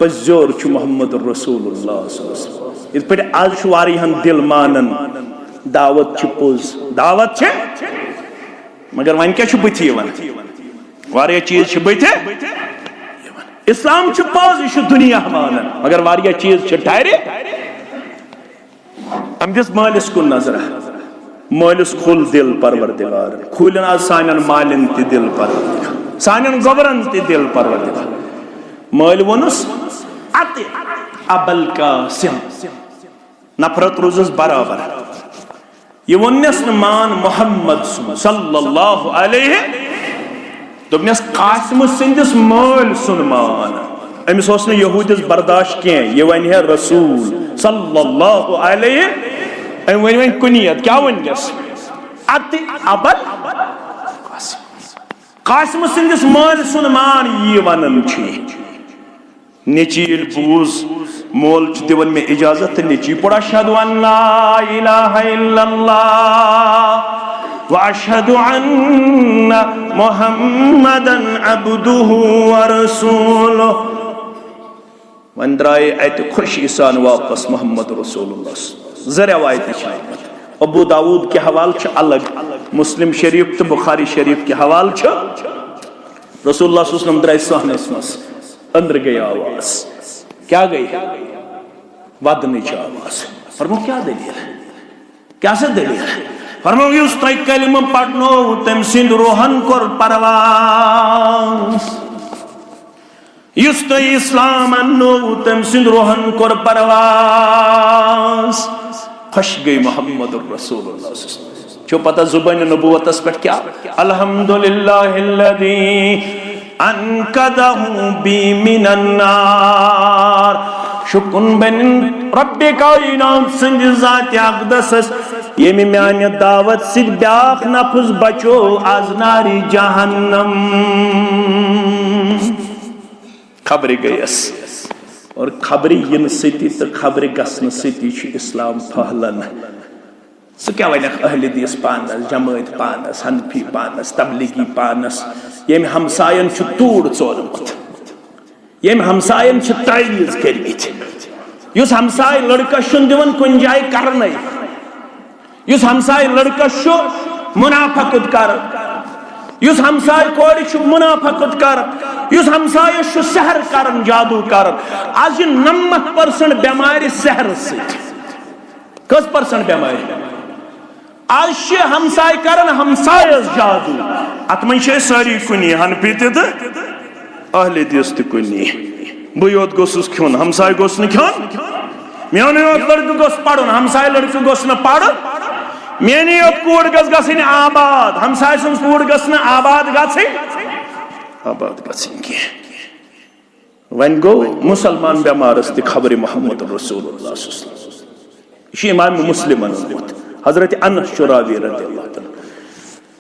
पजोर छु मोहम्मद रसूलुल्लाह सल्लल्लाहु अलैहि वसल्लम इस पे आज छु वारिहन दिल मानन दावत छु पोज दावत छे मगर वन क्या बुथ वारिया चीज बुथ इस्लाम पोज यह दुनिया मानन मगर वारिया चीज ठहरे हम दिस मालिस कुन नजरा मालिस खुल दिल परवरदिगार खुलन आज सानन मालिन ति दिल परवरदिगार सानन गबरन ति दिल परवरदिगार माल वनुस अति अबल कासिम नफरत रोजस बराबर ये वन्यस मान मोहम्मद सल्लल्लाहु अलैहि दोपनस कासिम सिंदिस माल सुन मान अमिस ओस न यहूदिस बर्दाश्त के ये वन है रसूल सल्लल्लाहु अलैहि अम वन कुनियत क्या वनस अति अबल कासिम सिंदिस माल सुन मान ये वनन छी नेचील बूज मोल दिवन में इजाजत नेची पड़ा अशहदु अल्ला इलाहा इल्लल्लाह व अशहदु अन्ना मुहम्मदन अब्दुहु व रसूलुहु वन द्राय अत खुशी सान वापस मोहम्मद रसूलुल्लाह ज़रिवायत अबू दाऊद के हवाल अलग मुस्लिम शरीफ तो बुखारी शरीफ के हवाल रसूलुल्लाह सल्लल्लाहु अलैहि वसल्लम द्राय सहनस मस अंदर गई आवाज क्या गई वदन आवाज फरमो क्या दलील है क्या से दलील है फरमो उस तय कलिमा पढ़नो तम सिंध रोहन कोर परवास उस तय इस्लाम अन्नो तम सिंध रोहन कोर परवास खुश गई मोहम्मद रसूलुल्लाह जो पता जुबान नबुवतस पर क्या अल्हम्दुलिल्लाहिल्लज़ी अनकदहु बी मिनन नार शुकुन बन रब्बे कायनात सिंध जात अक़दस ये म्यान दावत सिद ब्याख नफ्स बचो आज नारी जहन्नम खबर गयस और खबर इन सती तो खबर गसन सती इस्लाम फहलन सह क्या वन अहल हदीस पानस जमात पानस हनफी पानस तबलीगी पानस यम हमसायन तूड़ चोरमुत यम हमसायन तवीज कर्मित युस हमसाय लड़का दिवन कुन जाय करन युस हमसाय लड़का मुनाफकत कर युस हमसाय कोड़ मुनाफकत कर युस हमसाय सहर कर जादू कर आज 90% बेमार सहर कस परसेंट बेमार आज हमसाय कर हमसायस जादू अत मन सारी कुनी हनफी तो अहल हदीस तो कुनी बह योत गोसुस खिन हमसाय गोस न खिन मेन योत लड़क गोस पढ़न हमसाय लड़क गोस न पढ़न मेनी योत कूड़ गन आबाद हमसाय सं कूड़ गन आबाद गि वन गो मुसलमान बेमारस त खबर मोहम्मद रसूलुल्लाह इमाम मुस्लिम हजरत अनस रावी रज़ियल्लाहु तआला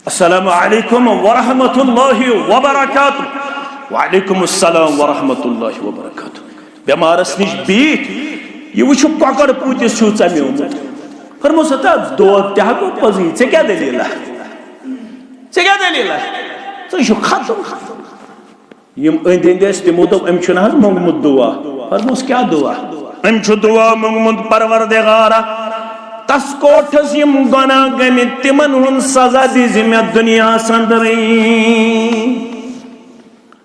अस्सलामु अलैकुम व रहमतुल्लाहि व बरकातुहू व अलैकुम अस्सलाम व रहमतुल्लाहि व बरकातुहू बेमारस निश बीठ ये वुछ ककड़ पूतिस छु चम्योमुत फरमो सता दो त्या को पजी से क्या दलील तो छु खत्म यम अंदेस तिमो तो एम छु ना मंगमुत दुआ फरमो क्या दुआ एम छु दुआ मंगमुत परवरदिगारा तस कोठस यम गुनाह गमि तिमन हुन सजा दिज मे दुनिया संदरी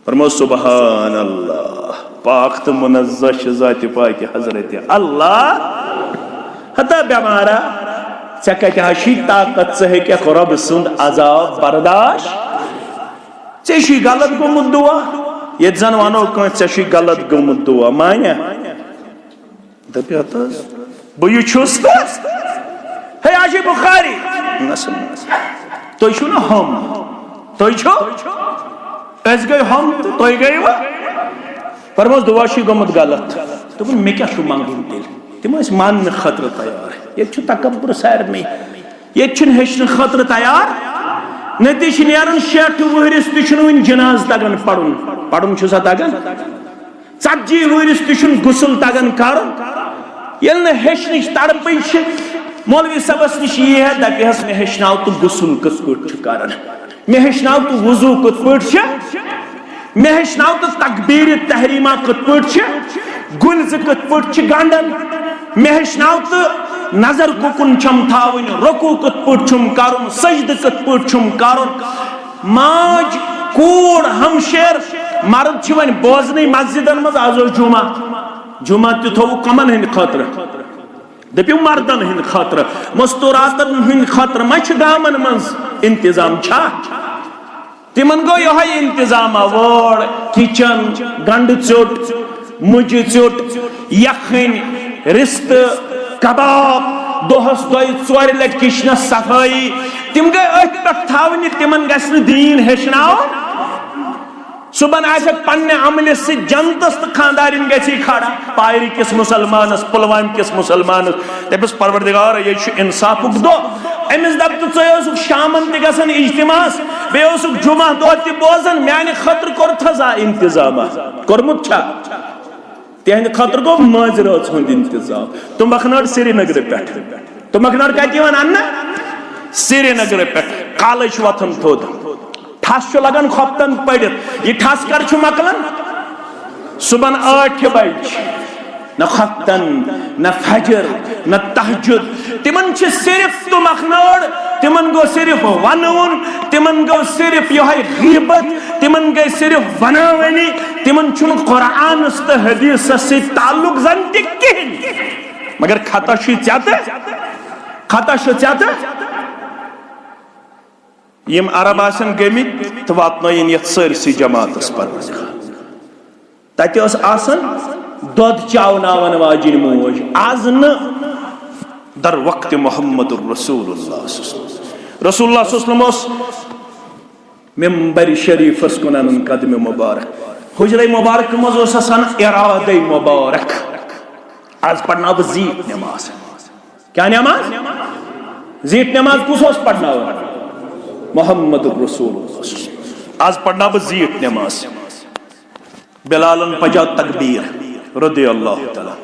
फरमो सुभान अल्लाह पाक तो मुनज़्ज़ह ज़ात पाक हजरत अल्लाह हता बेमारा चे कत ताकत चे रब सुंद अजाब बर्दाश्त चे गलत गोमुत दुआ ये जन वनो चे गलत गोमुत दुआ मान्या दपिया बह छुस हे आज बुखारी तुम छो ना हम तुम छो अस गई हम तो तुम गई वा फरमोस दुआ गोमुत गलत दोपन मे क्या मंगुन तिम मान खतर तैयार ये तकब्बुर सार में ये हेचन खतर तैयार नतीज नीरान 60 वहरिस तुन जनाज तगन पढ़ुन पढ़ुन सा तगन 40 वहरिस तुन गुसल तगन कर हेचन तड़प मौलवी सबस नश यह दपहस मे हेचनाव तो गुसल कत कर मे हेचनाव तो वजू कत मे हेचनाव तो तकबीर तहरीमा कत गुल कत गंडन मे हेचनाव तो नजर कुकुन छम थावन रुकू कत छुम कर सजद कत छुम कर माज कूड़ हमशेर मर्द वन बोजन मस्जिदन मज आज जुमा जुमा थो कमन हंद खतर दपो मर्दन हंद खतर मस्तूरातन हंद खतर मा गामन मज इंतजाम तिमन गो यह इंतजाम वोड़ किचन गंड चोट मुज चोट यखन रिस्त कबाब दोहस दोर लट किचन सफाई तिम गई अथ तिमन गि दीन हेचनाव सुबन आज पन्ने अमल से जनतस तो खानदारिन गई खड़ा पायरी किस मुसलमानस पुलवाम किस मुसलमानस दपस परवरदिगार ये इंसाफुक दो अमिस दप तो शामन तन इज्तिमास बे जुमा दो बोजन माने खतर कोरथा इंतजाम कोरमुत तिहद खतर गो माज रात हुंद इंतजाम तुम मखनाड़ श्रीनगर पे तुम मखनाड़ कत अन्न श्रीनगर पे काल वथन थोद ठस लगन खोपतन पड़ित यह ठस कर मकलन सुबन 8 बज न खोपतन न फजर न तहजुद तिमन सिर्फ तो मखनाड़ तिमन गो सिर्फ वनून तिमन गो सिर्फ यह गीबत तिमन गई सिर्फ वनावनी तिमन कुरान तो हदीस से ताल्लुक जन तहन मगर खता खता यम अरब आसन गमित तो वातन ये सरसी जमातस पर तत दोद चावनावन वाजिन मोज आज न दर वक्त मोहम्मद रसूलुल्लाह मिंबर शरीफस कुन अन कदम मुबारक हुजरे मुबारक मज इराद मुबारक आज पढ़ना जीत नमाज क्या नमाज जीत नमाज कुस पढ़ना मोहम्मद रसूलुल्लाह आज पढ़ना जीत नमाज बिलालन पजा तकबीर रदी अल्लाह तआला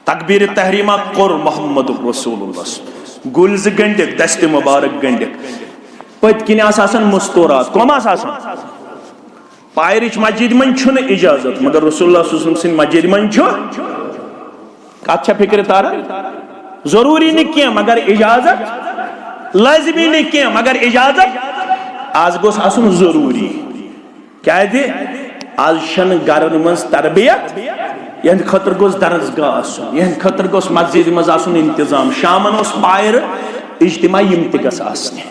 तकबीर तहरीमा कोर मोहम्मद रसूलुल्लाह गुल गंडिक दस्त मुबारक गंडिक पत किन मस्तूरात कम पायरिच मस्जिद मन इजाजत मगर रसूलुल्लाह सिंह मस्जिद मन कत फिक्र तारा जरूरी नहीं मगर इजाजत लाजमी नहीं मगर इजाजत आज गोस आसन जरूरी क्या आज गरन मज तरबियत यह खतर गोस दरसगाह आसन यह खतर गोस मस्जिद मज आसन इंतजाम शामन पायर इज्तिमा यम तस आसने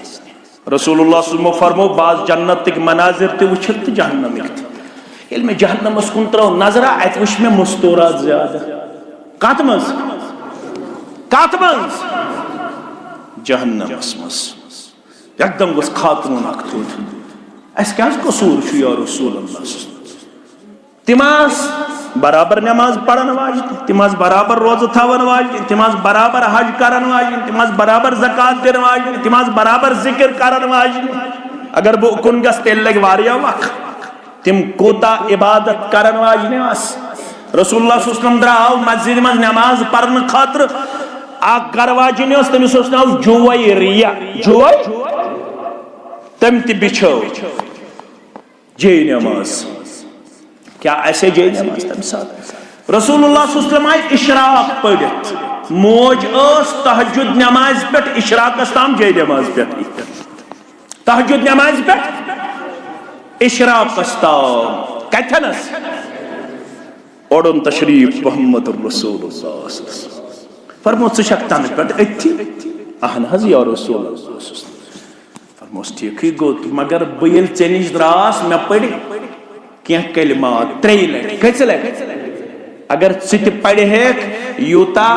रसूलुल्लाह फरमो बाज जन्नत मनाजिर तछित तो जहन्नमिक ये मे जहन्नमस कुन त्रो नजरा अत वुच मे मस्तूरात ज्यादा कत मज जहन्नमस मज एकदम गोस खातून अख थोद अस क्या कसूर या रसूलुल्लाह तिम बराबर नमाज पढ़न वाजन तिम बराबर रोज थवन वाजन तिम बराबर हज करन वाजन तिम बराबर ज़कात दिन वाजन तिम बराबर जिक्र करन वाजन अगर बह उकुन गस तेल लग वारिया वक्त तिम कोता इबादत करन वाजन रसूलुल्लाह सल्लल्लाहु अलैहि वसल्लम द्राव मस्जिद मज नमाज पढ़न खातिर आ घर वाजन तमिस नाव जुवैरिया जुवै तम त बिछो जे नमाज क्या ऐसे जे नमाज तम साथ रसूलुल्लाह सल्लल्लाहु अलैहि वसल्लम आय इशराक पढ़ित मोज तहज्जुद नमाज पे इशराकस ताम जे नमाज पे तहज्जुद नमाज पे इशराकस ताम कथनस ओडन तशरीफ मोहम्मद रसूलुल्लाह फरमो तन पे अहन हज या रसूल फरमोस ठीक गो मगर बह ऐ नश द्रास मे पढ़ क्या कलिमात 3 लट कस लट अगर पढ़ यूता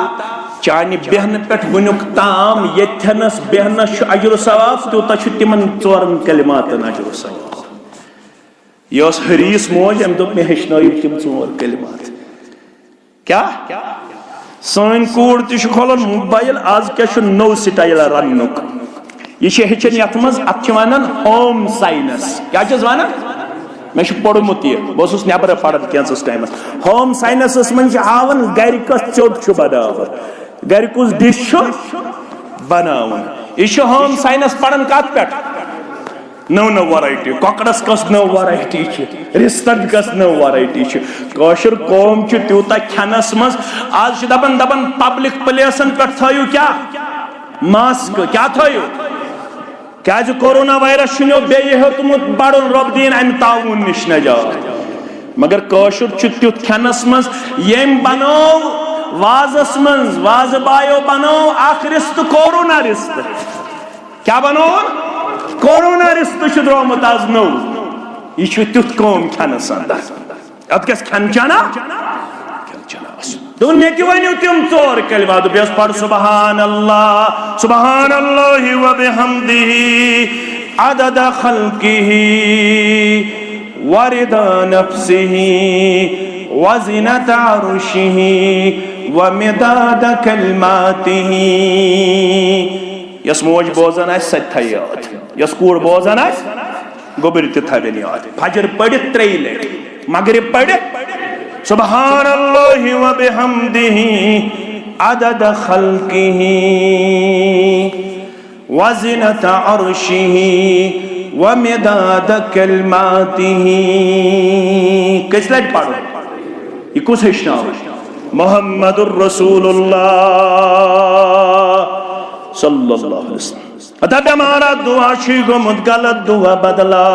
चान बेहन पे वनुक ताम यथनस बेहनस अजर सवाब तूता तिमन 4 कलिमातन अजर सवाब यह हरीस मोज अम दोप मे हेचन तम 4 कलिमात क्या सन कूड़ तोलन मोबाइल आज क्या नो स्टाइल रनुक यह हेचन ये अत वन होम साइंस क्या वन मे पोर्मुत यह बस नबर पढ़ान कैंस टाइम होम साइंस मन हावन गर कस चोट बनावन गर कुछ डिश बनावन यह होम साइंस पढ़ान कत पे नव नव वरायटी कॉकड़स कस नव वरायटी रिस्तन कस नव वरायटी कौशर कौम तूता खनस मज आज दपन दपन पब्लिक प्लेसन पे थो क्या मास्क क्या थो क्या कोरोना वायरस बे हेतुमुत बड़न रब दीन अम ताउन निश नजात मगर कौशर तुथ खनस मज यम बनो वाजस मज वाज बायो बनो अख रिस्त कोरोना रिस्त क्या बनो कोरोना रिस्त द्रोमुत आज नो यह तुथ कौम खनस अंदर अत गस खन चना दोन मे वनु तम 4 कलिमात बेस पढ़ सुबहान अल्लाह व बिहम्दिही अदद खल्किही व रिदा नफ्सिही व ज़िनत अर्शिही व मिदाद कलिमातिही यस मोज बोजन आस सत थय याद यस कूड़ बोजन आस गोबर ते थवेन याद फजर पढ़ 3 लट मगरिब पढ़ सुबहान अल्लाह व बिहम्दिही अदद खल्किही व ज़िनत अर्शिही व मिदाद कलिमातिही किस लट पढ़ो ये कुछ हेचना मोहम्मदुर रसूलुल्लाह सल्लल्लाहु अलैहि वसल्लम अतः हमारा दुआ गोमुत गलत दुआ बदला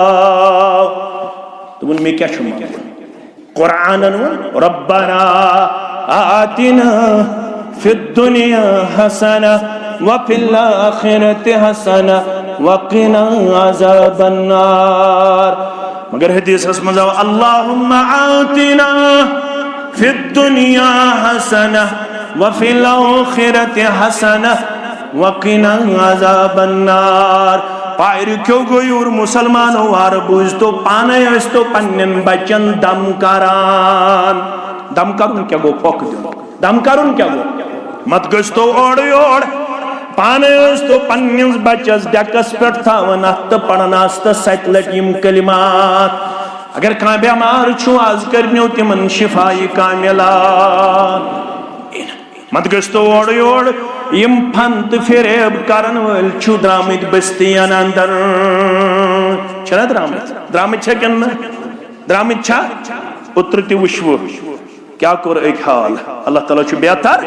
तुम में क्या शुमार कुरान रब्बना आतिना फिद दुनिया हसना व फिल आखिरति हसना व क़िना अज़ाबन नार मगर हदीस मज अल्लाहुम्मा आतिना फिद दुनिया हसना व फिल आखिरति हसना व क़िना अज़ाबन नार पायर क्यों गोयूर मुसलमान वार बुझ तो पाने तो पन्न बचन दम करान दम करुन क्या गो फोक दिन दम करुन क्या गो मत गस तो ओड़ पाने तो पन्निस बचस डकस पे थावन तो पढ़नास तो 7 लट यम कलिमात अगर कह बेमार छु आज करनो तिमन शिफाई कामिला मत गस तो ओड़ यम फंत फिरेब करन वल छु द्रामित बस्तियन अंदर छना द्रामित छ कन द्रामित छ पुत्र ति वश्व क्या कर एक हाल अल्लाह ताला छु बेहतर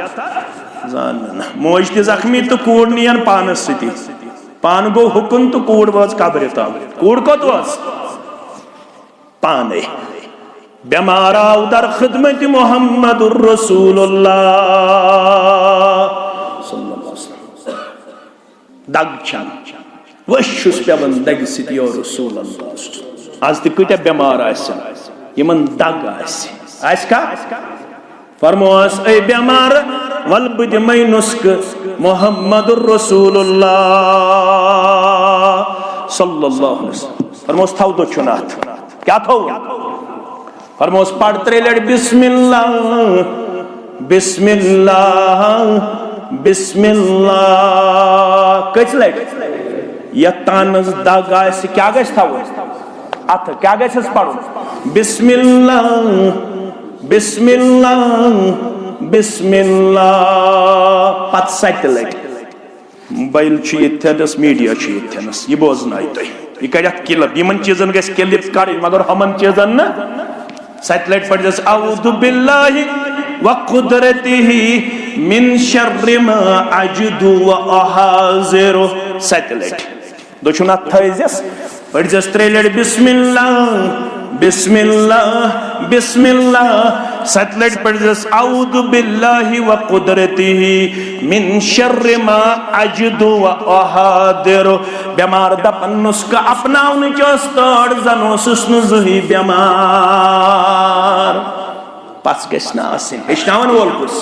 जान मोज ति जख्मी तो कूड़ नियन पानस सती पान गो हुकुन तो कूड़ वाज कब्र ताम कूड़ कोत वाज पाने बेमारा उदर खिदमत मोहम्मदुर रसूलुल्लाह दग छन वशुस पेवन दग सित यो रसूल अल्लाह आज त कत बेमार यमन दग आस का फरमोस ए बेमार वल बुद मै नुस्क मोहम्मदुर रसूलुल्लाह सल्लल्लाहु अलैहि वसल्लम फरमोस थाउ दो चुनात क्या थो फरमोस पढ़ 3 लट बिस्मिल्लाह बिस्मिल्लाह बिस्मिल्लाह कच लट यतानस दग आस क्या गस थाव अथ क्या गस पढ़ो बिस्मिल्लाह बिस्मिल्लाह बिस्मिल्लाह पत 7 लट मोबाइल यथनस मीडिया यथनस यह बोजन यह कर किलप इन चीजन गस किलिप कड़ मगर हमन चीजन न 7 लट पढ़ औदु बिल्लाहि व कुदरतिही मिन शर्रि मा अजिदु व अहाज़िरु 7 लट दोचुना थैजस पढ़ 3 लट बिस्मिल्लाह बिस्मिल्लाह बिस्मिल्लाह 7 लट पढ़स औदु बिल्लाहि व कुदरतिही मिन शर्रि मा अजिदु व अहादिरु। बेमार दपन नुस्खा अपनावन तोड़ जन ओसुस नु ज़ही बेमार पस गस्ना आसिन हेचनावन वोल कुस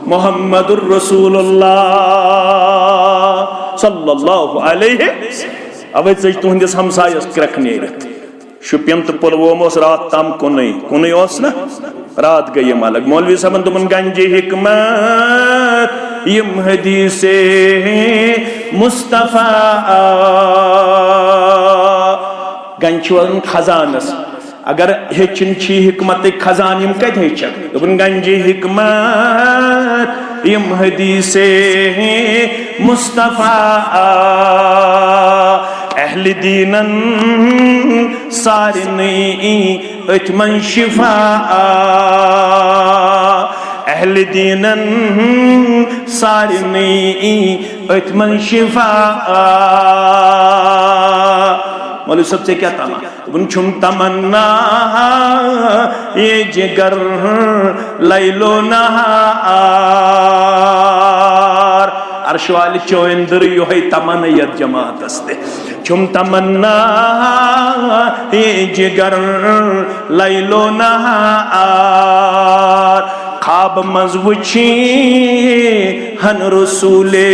मुहम्मदुर रसूलुल्लाह सल्लल्लाहु अलैहि अवे तुहंदिस हमसायस क्रक नेरित शुपियन तो पुलवामा रात तम कुन ना रात गई अलग मौलवी साहब तुम गंज हिकमत यम हदीसे मुस्तफा गंज खजानस अगर हेचन हिकमत खजान यम कत हेचक दोपन गंज हिकमत यम हदीसे मुस्तफा अहले दीनन सारिनी अतमन शिफा अहले दीनन सारिनी अतमन शिफा। मौलवी सबसे क्या तमा छुम तमन्ना ये जिगर लैलो नहार अर्श वाली चोइंदर यो है तमन्नयत जमात अस्ते छुम तमन्ना ये जिगर लैलो नहार खाब मजवुची हन रसूले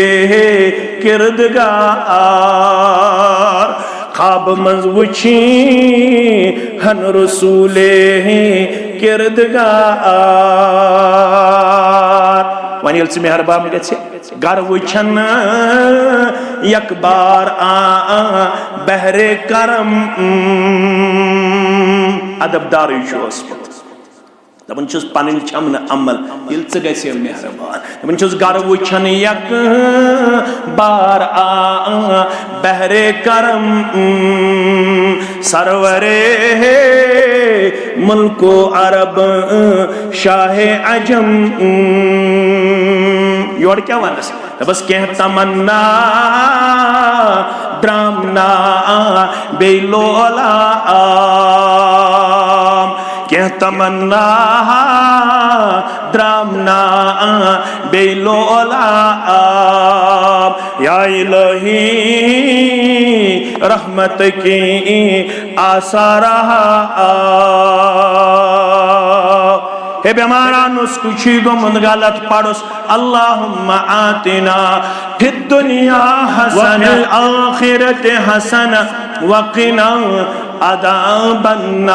किरदगार खाब मजवुची हन रसूले किरदगार। वन ये मेहरबान गए गर वुचन यक बार बहरे करम अदबदार दपन पन चमन अमल ये गे मेहरबान दपन गर वुचन यक बार बहरे करम सरवरे मुल्को अरब शाहे अजम। योर क्या वनस बस कह तमन्ना द्रामना बेलोला कह तमन्ना द्रामना बेलोला या इलाही रहमत की आसारा हे बेमारा नुस्कुची गो मुन गलत पड़ोस अल्लाहुम्मा आतिना फिद दुनिया हसन वफिल आखिरत हसन वक़िना अज़ाबन नार।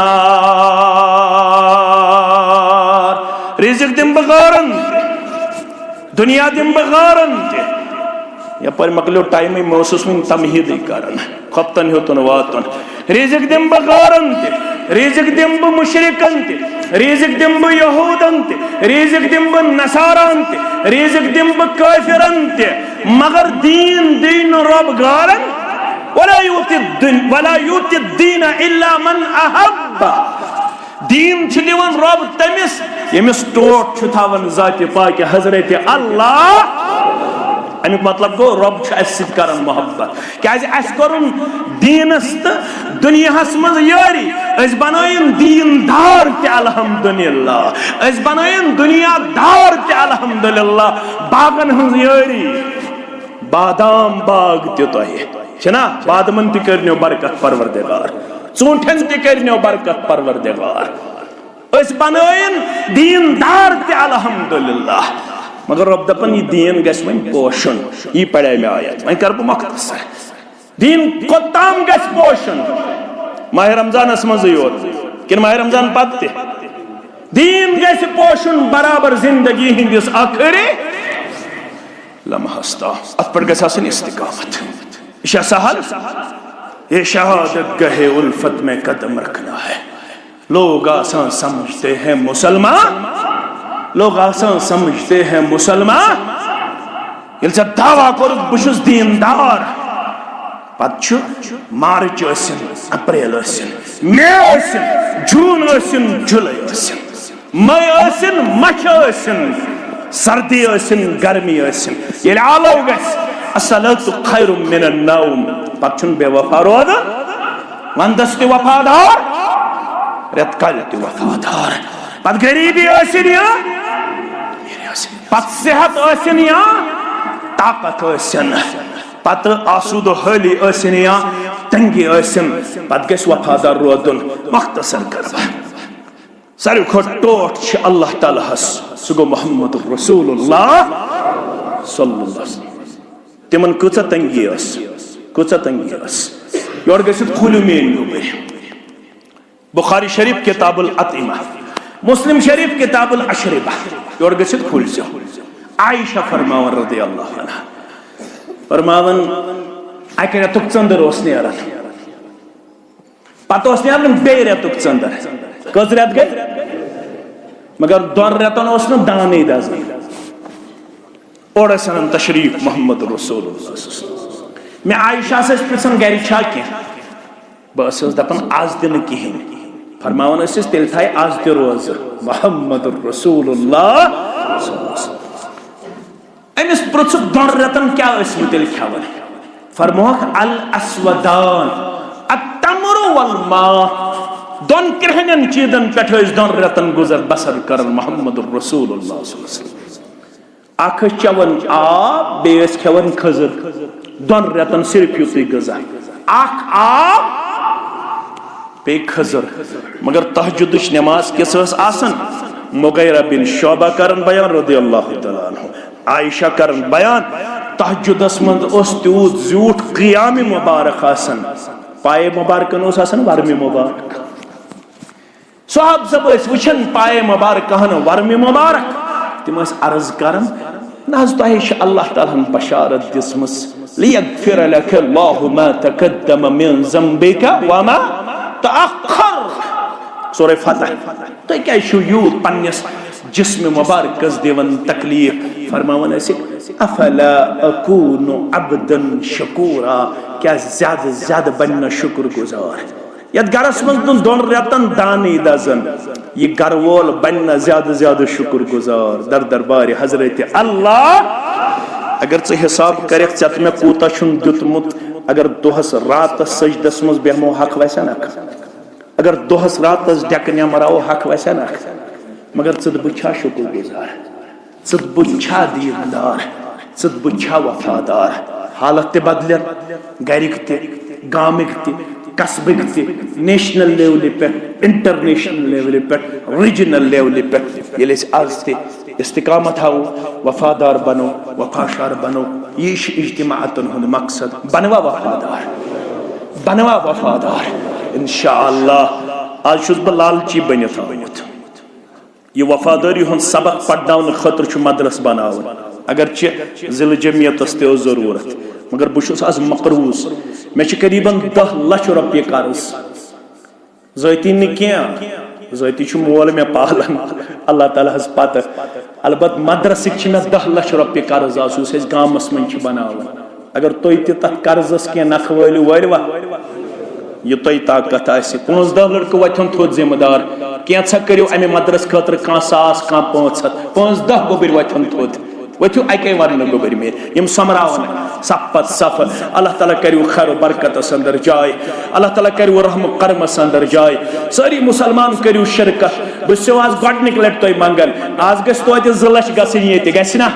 रिज़्क़ दिम बगारन दुनिया दिम बगारन या पर मकलो टाइम में महसूस में तमहीद करन खपतन होतन वातन रिज़्क़ दिम बगारन रिज़्क़ दिम मुशरिकन रिज़्क़ दिम यहूदन रिज़्क़ दिम नसारान रिज़्क़ दिम काफिरन मगर दीन दीन रब गारन वला यूति दीन इल्ला मन अहब्बा। दीन दिवन रब तमिस यमिस टोट थावन ज़ात पाक हज़रत अल्लाह। अमुक मतलब गो रब कर मोहब्बत क्या दीनस तो दुनियास मज यारी बनायन दीनदार अल्हम्दुलिल्लाह बनायन दुनियादार अल्हम्दुलिल्लाह बागन हज यारी बादाम बाग तना बादमन तर्नो बरकत परवरदिगार चूंठन तर्नो बरकत परवरदिगार बनायन दीनदार अल्हम्दुलिल्लाह मगर रब दपन ये दीन गस वन पोषण ये पढ़े में आयत वन कर मुख्तसर दीन कोताम गस पोषण माह रमजान मज योत कि माह रमजान पत्ते दीन गस पोषण बराबर जिंदगी हिंदिस आखिरी लम्हा अत पर गस आसन इस्तिकामत यह सहल ये शहादत गहे उल्फत में कदम रखना है। लोग आसान समझते हैं मुसलमान लोग आसान समझते हैं मुसलमान ये दावा कर बुशुस दीनदार पत मार्च अप्रैल मे जून जुलाई मई मच सर्दी गर्मी ये आलो गसलतु खैरु मिनन नौम पत बेवफा रोद वंदस वफादार रेत कल वफादार पत गरीबी ٲसिन या पत सेहत ٲसिन या ताकत ٲसिन पत आसूद हाली ٲसिन या तंगी ٲसिन पत गैस वफादार रोदुन मुख्तसर करबा सारे खो टोट अल्लाह ताला हस सुगो मोहम्मद रसूलुल्लाह सल्लल्लाहु अलैहि वसल्लम तिमन कचा तंगी योर गसित खुलु मेन गोबर बुखारी शरीफ किताबुल अतीमा मुस्लिम शरीफ किताबुल अशरिबा योर गसित खुल जो आयशा फरमावन रदियल्लाहु अन्हा फरमावन अक रेतुक चंदर ओस नेरान पत ओस नेरान बे रेतुक चंदर कस रेत गई मगर दोन रेतन ओस न दाने दजन और सनम तशरीफ मोहम्मद रसूलुल्लाह मैं आयशा से पृछन गर छा क्या बस दपन आज दिन कहें फरमावन तेल थाय आज ते रोज मोहम्मद रसूलुल्लाह अमिस पृछ दोन रेतन क्या तेल खावन फरमोक अल अस्वदान अत्तमरु वल मा दोन कृहनन चीजन पेठ दोन रेतन गुजर बसर कर मोहम्मद रसूलुल्लाह अख चवन आब बेस खेवन खजर दोन रेतन सिर्फ युती गजा अख आब बे खजर मगर तहज्जुद नमाज किस आसन मुगैरा बिन शोबा करन बयान रदियल्लाहु तआला अन्हु आयशा करन बयान तहज्जुदस मंद ओस त्यूत झूठ क़ियाम मुबारक आसन पाए मुबारकन ओस आसन वर्मी मुबारक साहब सब वचन पाए मुबारक हन वर्मी मुबारक तिम अर्ज करन नज तह अल्लाह ताला बशारत दिसमस लियगफिर लक अल्लाहु मा तकद्दम मिन ज़ंबिका व मा तअखर सूरह फतह तो क्या यूत पन्नस जिस्म मुबारक दिवन तकलीफ फरमावन अफला अकूनु अब्दन शकूरा क्या ज्यादा ज्यादा बनना शुक्र गुजार यद गरस मज दोन रेतन दानी दजन ये घर वोल बनना ज्यादा ज्यादा शुक्र गुजार दर दरबार हजरत अल्लाह अगर चे हिसाब कर मे कूता दुतमुत अगर दोहस रात सजदस मज बेहमो हक वैसा नख अगर दोहस रात डेकन मराओ हक वैसा नख मगर चद बुछा शुक्र गुजार चद बुछा दीनदार चद बुछा वफादार हालत बदल गरिक गामिक कस्बिक नेशनल लेवल पे इंटरनेशनल लेवल पे रीजनल लेवल पे ये आज इस्तिकामत हाओ वफादार बनो वफाशार बनो ये इज्तिमाअतन हुंद मकसद बनवा वफादार इंशाअल्लाह आज छुस बह लालची बनित आमुत ये वफादारी हुंद सबक पढ़नावन खतर छु मदरस बनावन अगर जिल जमियतस ते जरूरत मगर बहुत आज मकरूज मे करीबन 10 लाख रुपये कर्ज जती जती मोल मे पालन अल्लाह ताला हज पत अलबत मदरसिक मे 10 लाख रुपये कर्ज आस गामस मन बनावन अगर तुम तथ कर्जस क्या नख वलिव वरवा यह तुम ताकत 5-10 लड़क वथन थोद जिम्मेदार कैसा करो अमे मदरस खतर 100 500 5-10 गोबर वथन थोद वथु अके वन गोबर मेर यम समरावन सपत सफ अल्लाह ताला करू खैर बरकत अंदर जाय अल्लाह ताला करू रहम करम अंदर जाय सारी मुसलमान करू शिरकत बस आज गडनिक लट तोय मंगन आज गस तो 2 लाख गसिन ये गसना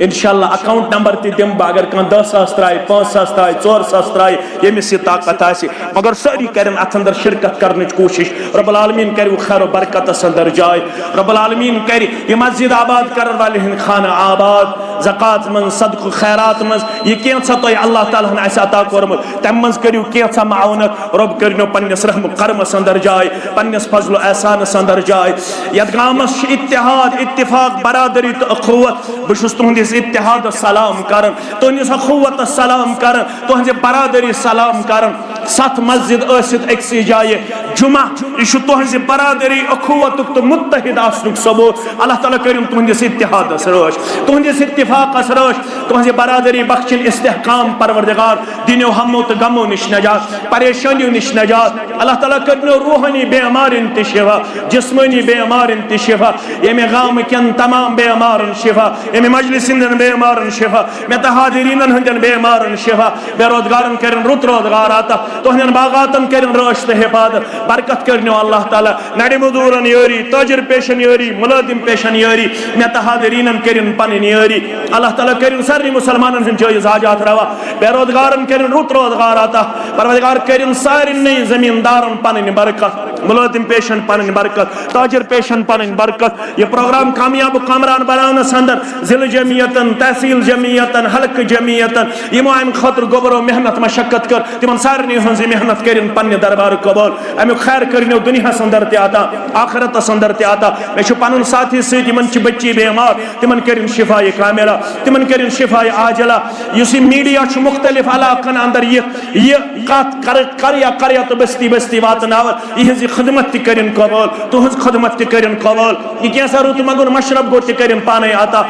इंशाअल्लाह अकाउंट नंबर ति दिम अगर कं 10,000 त्राय 5,000 त्राय 4,000 त्राय यमिस ताकत आसि मगर सारी करन अथ अंदर शिरकत करने कोशिश रब्बुल आलमीन करू खैर बरकत अंदर जाय रब्बुल आलमीन कर ये मस्जिद आबाद कर वाले खाना आबाद ज़कात मन सदक़ खैरात मन ये कैसा तो अल्लाह ताला ने ऐसा अता करमत तम मन करू कैसा माउनत रब करनो पन्नस रहम करम अंदर जाय पन्नस फजल एहसान अंदर जाय यद गामस इत्तेहाद इत्तिफाक बरादरी तो अखुवत बशुस तुहंद इत्तेहाद सलाम करन तुहंद अखुवत सलाम करन तुहंद बरादरी सलाम करन 7 मस्जिद असित एक्सी जाय जुमा इशु तुहंद बरादरी अखुवत तो मुत्तहिद आसनुक सबूत अल्लाह ताला करीम तुहंद इत्तेहाद असरोश तुहंद इत्तिफाक असरोश तुहंद बरादरी बख्शिन इस्तेहकाम परवरदिगार दिनो हमो तो गमो निश नजात परेशानियों निश नजात अल्लाह ताला करनो रूहानी बेमारिन ते शिफा जिस्मानी बेमारिन ते शिफा यमे गाम कन तमाम बेमारन शिफा यमे मजलिसिन बेमारन शिफा मे तहादिरीन हंदन बेमारन शिफा बेरोजगारन करन रुत रोजगार आता तुहन बागातन करिन रश तो हिफाजत बरकत करनो अल्लाह ताला नड़ी मजूरन योरी ताजिर पेशन योरी मुलाजिम पेशन योरी मेहता हादिरीनन करिन पन योरी अल्लाह ताला करिन सारी मुसलमानन हन जायज हाजात रवा बेरोजगारन करिन रुत रोजगार आता परवरदिगार करिन सारी नई जमींदारन पन बरकत मुलाजिम पेशन पन बरकत ताजिर पेशन पन बरकत ये प्रोग्राम कामयाब कामरान बनाने अंदर जिला जमीयतन तहसील जमीयतन हल्क जमीयतन यमो अम खतर गोबरो मेहनत मशक्कत कर तिमन सारे हज मेहनत करिन पन्ने दरबार कबूल अमुक खैर करिनो दुनिया अंदर ते आता आखिरत अंदर ते आता मे पन साथी सत बच्ची बेमार तिमन करिन शिफाए कामिला तिमन करिन शिफाए आजला युस मीडिया मुख्तलिफ इलाकन अंदर ये कर तो बस्ती बस्ती वातनाव यह खदमत त करिन कबूल तुहज खदमत त करिन कबूल यह कैसा रुत मगुन मशरब गो त करिन पाने आता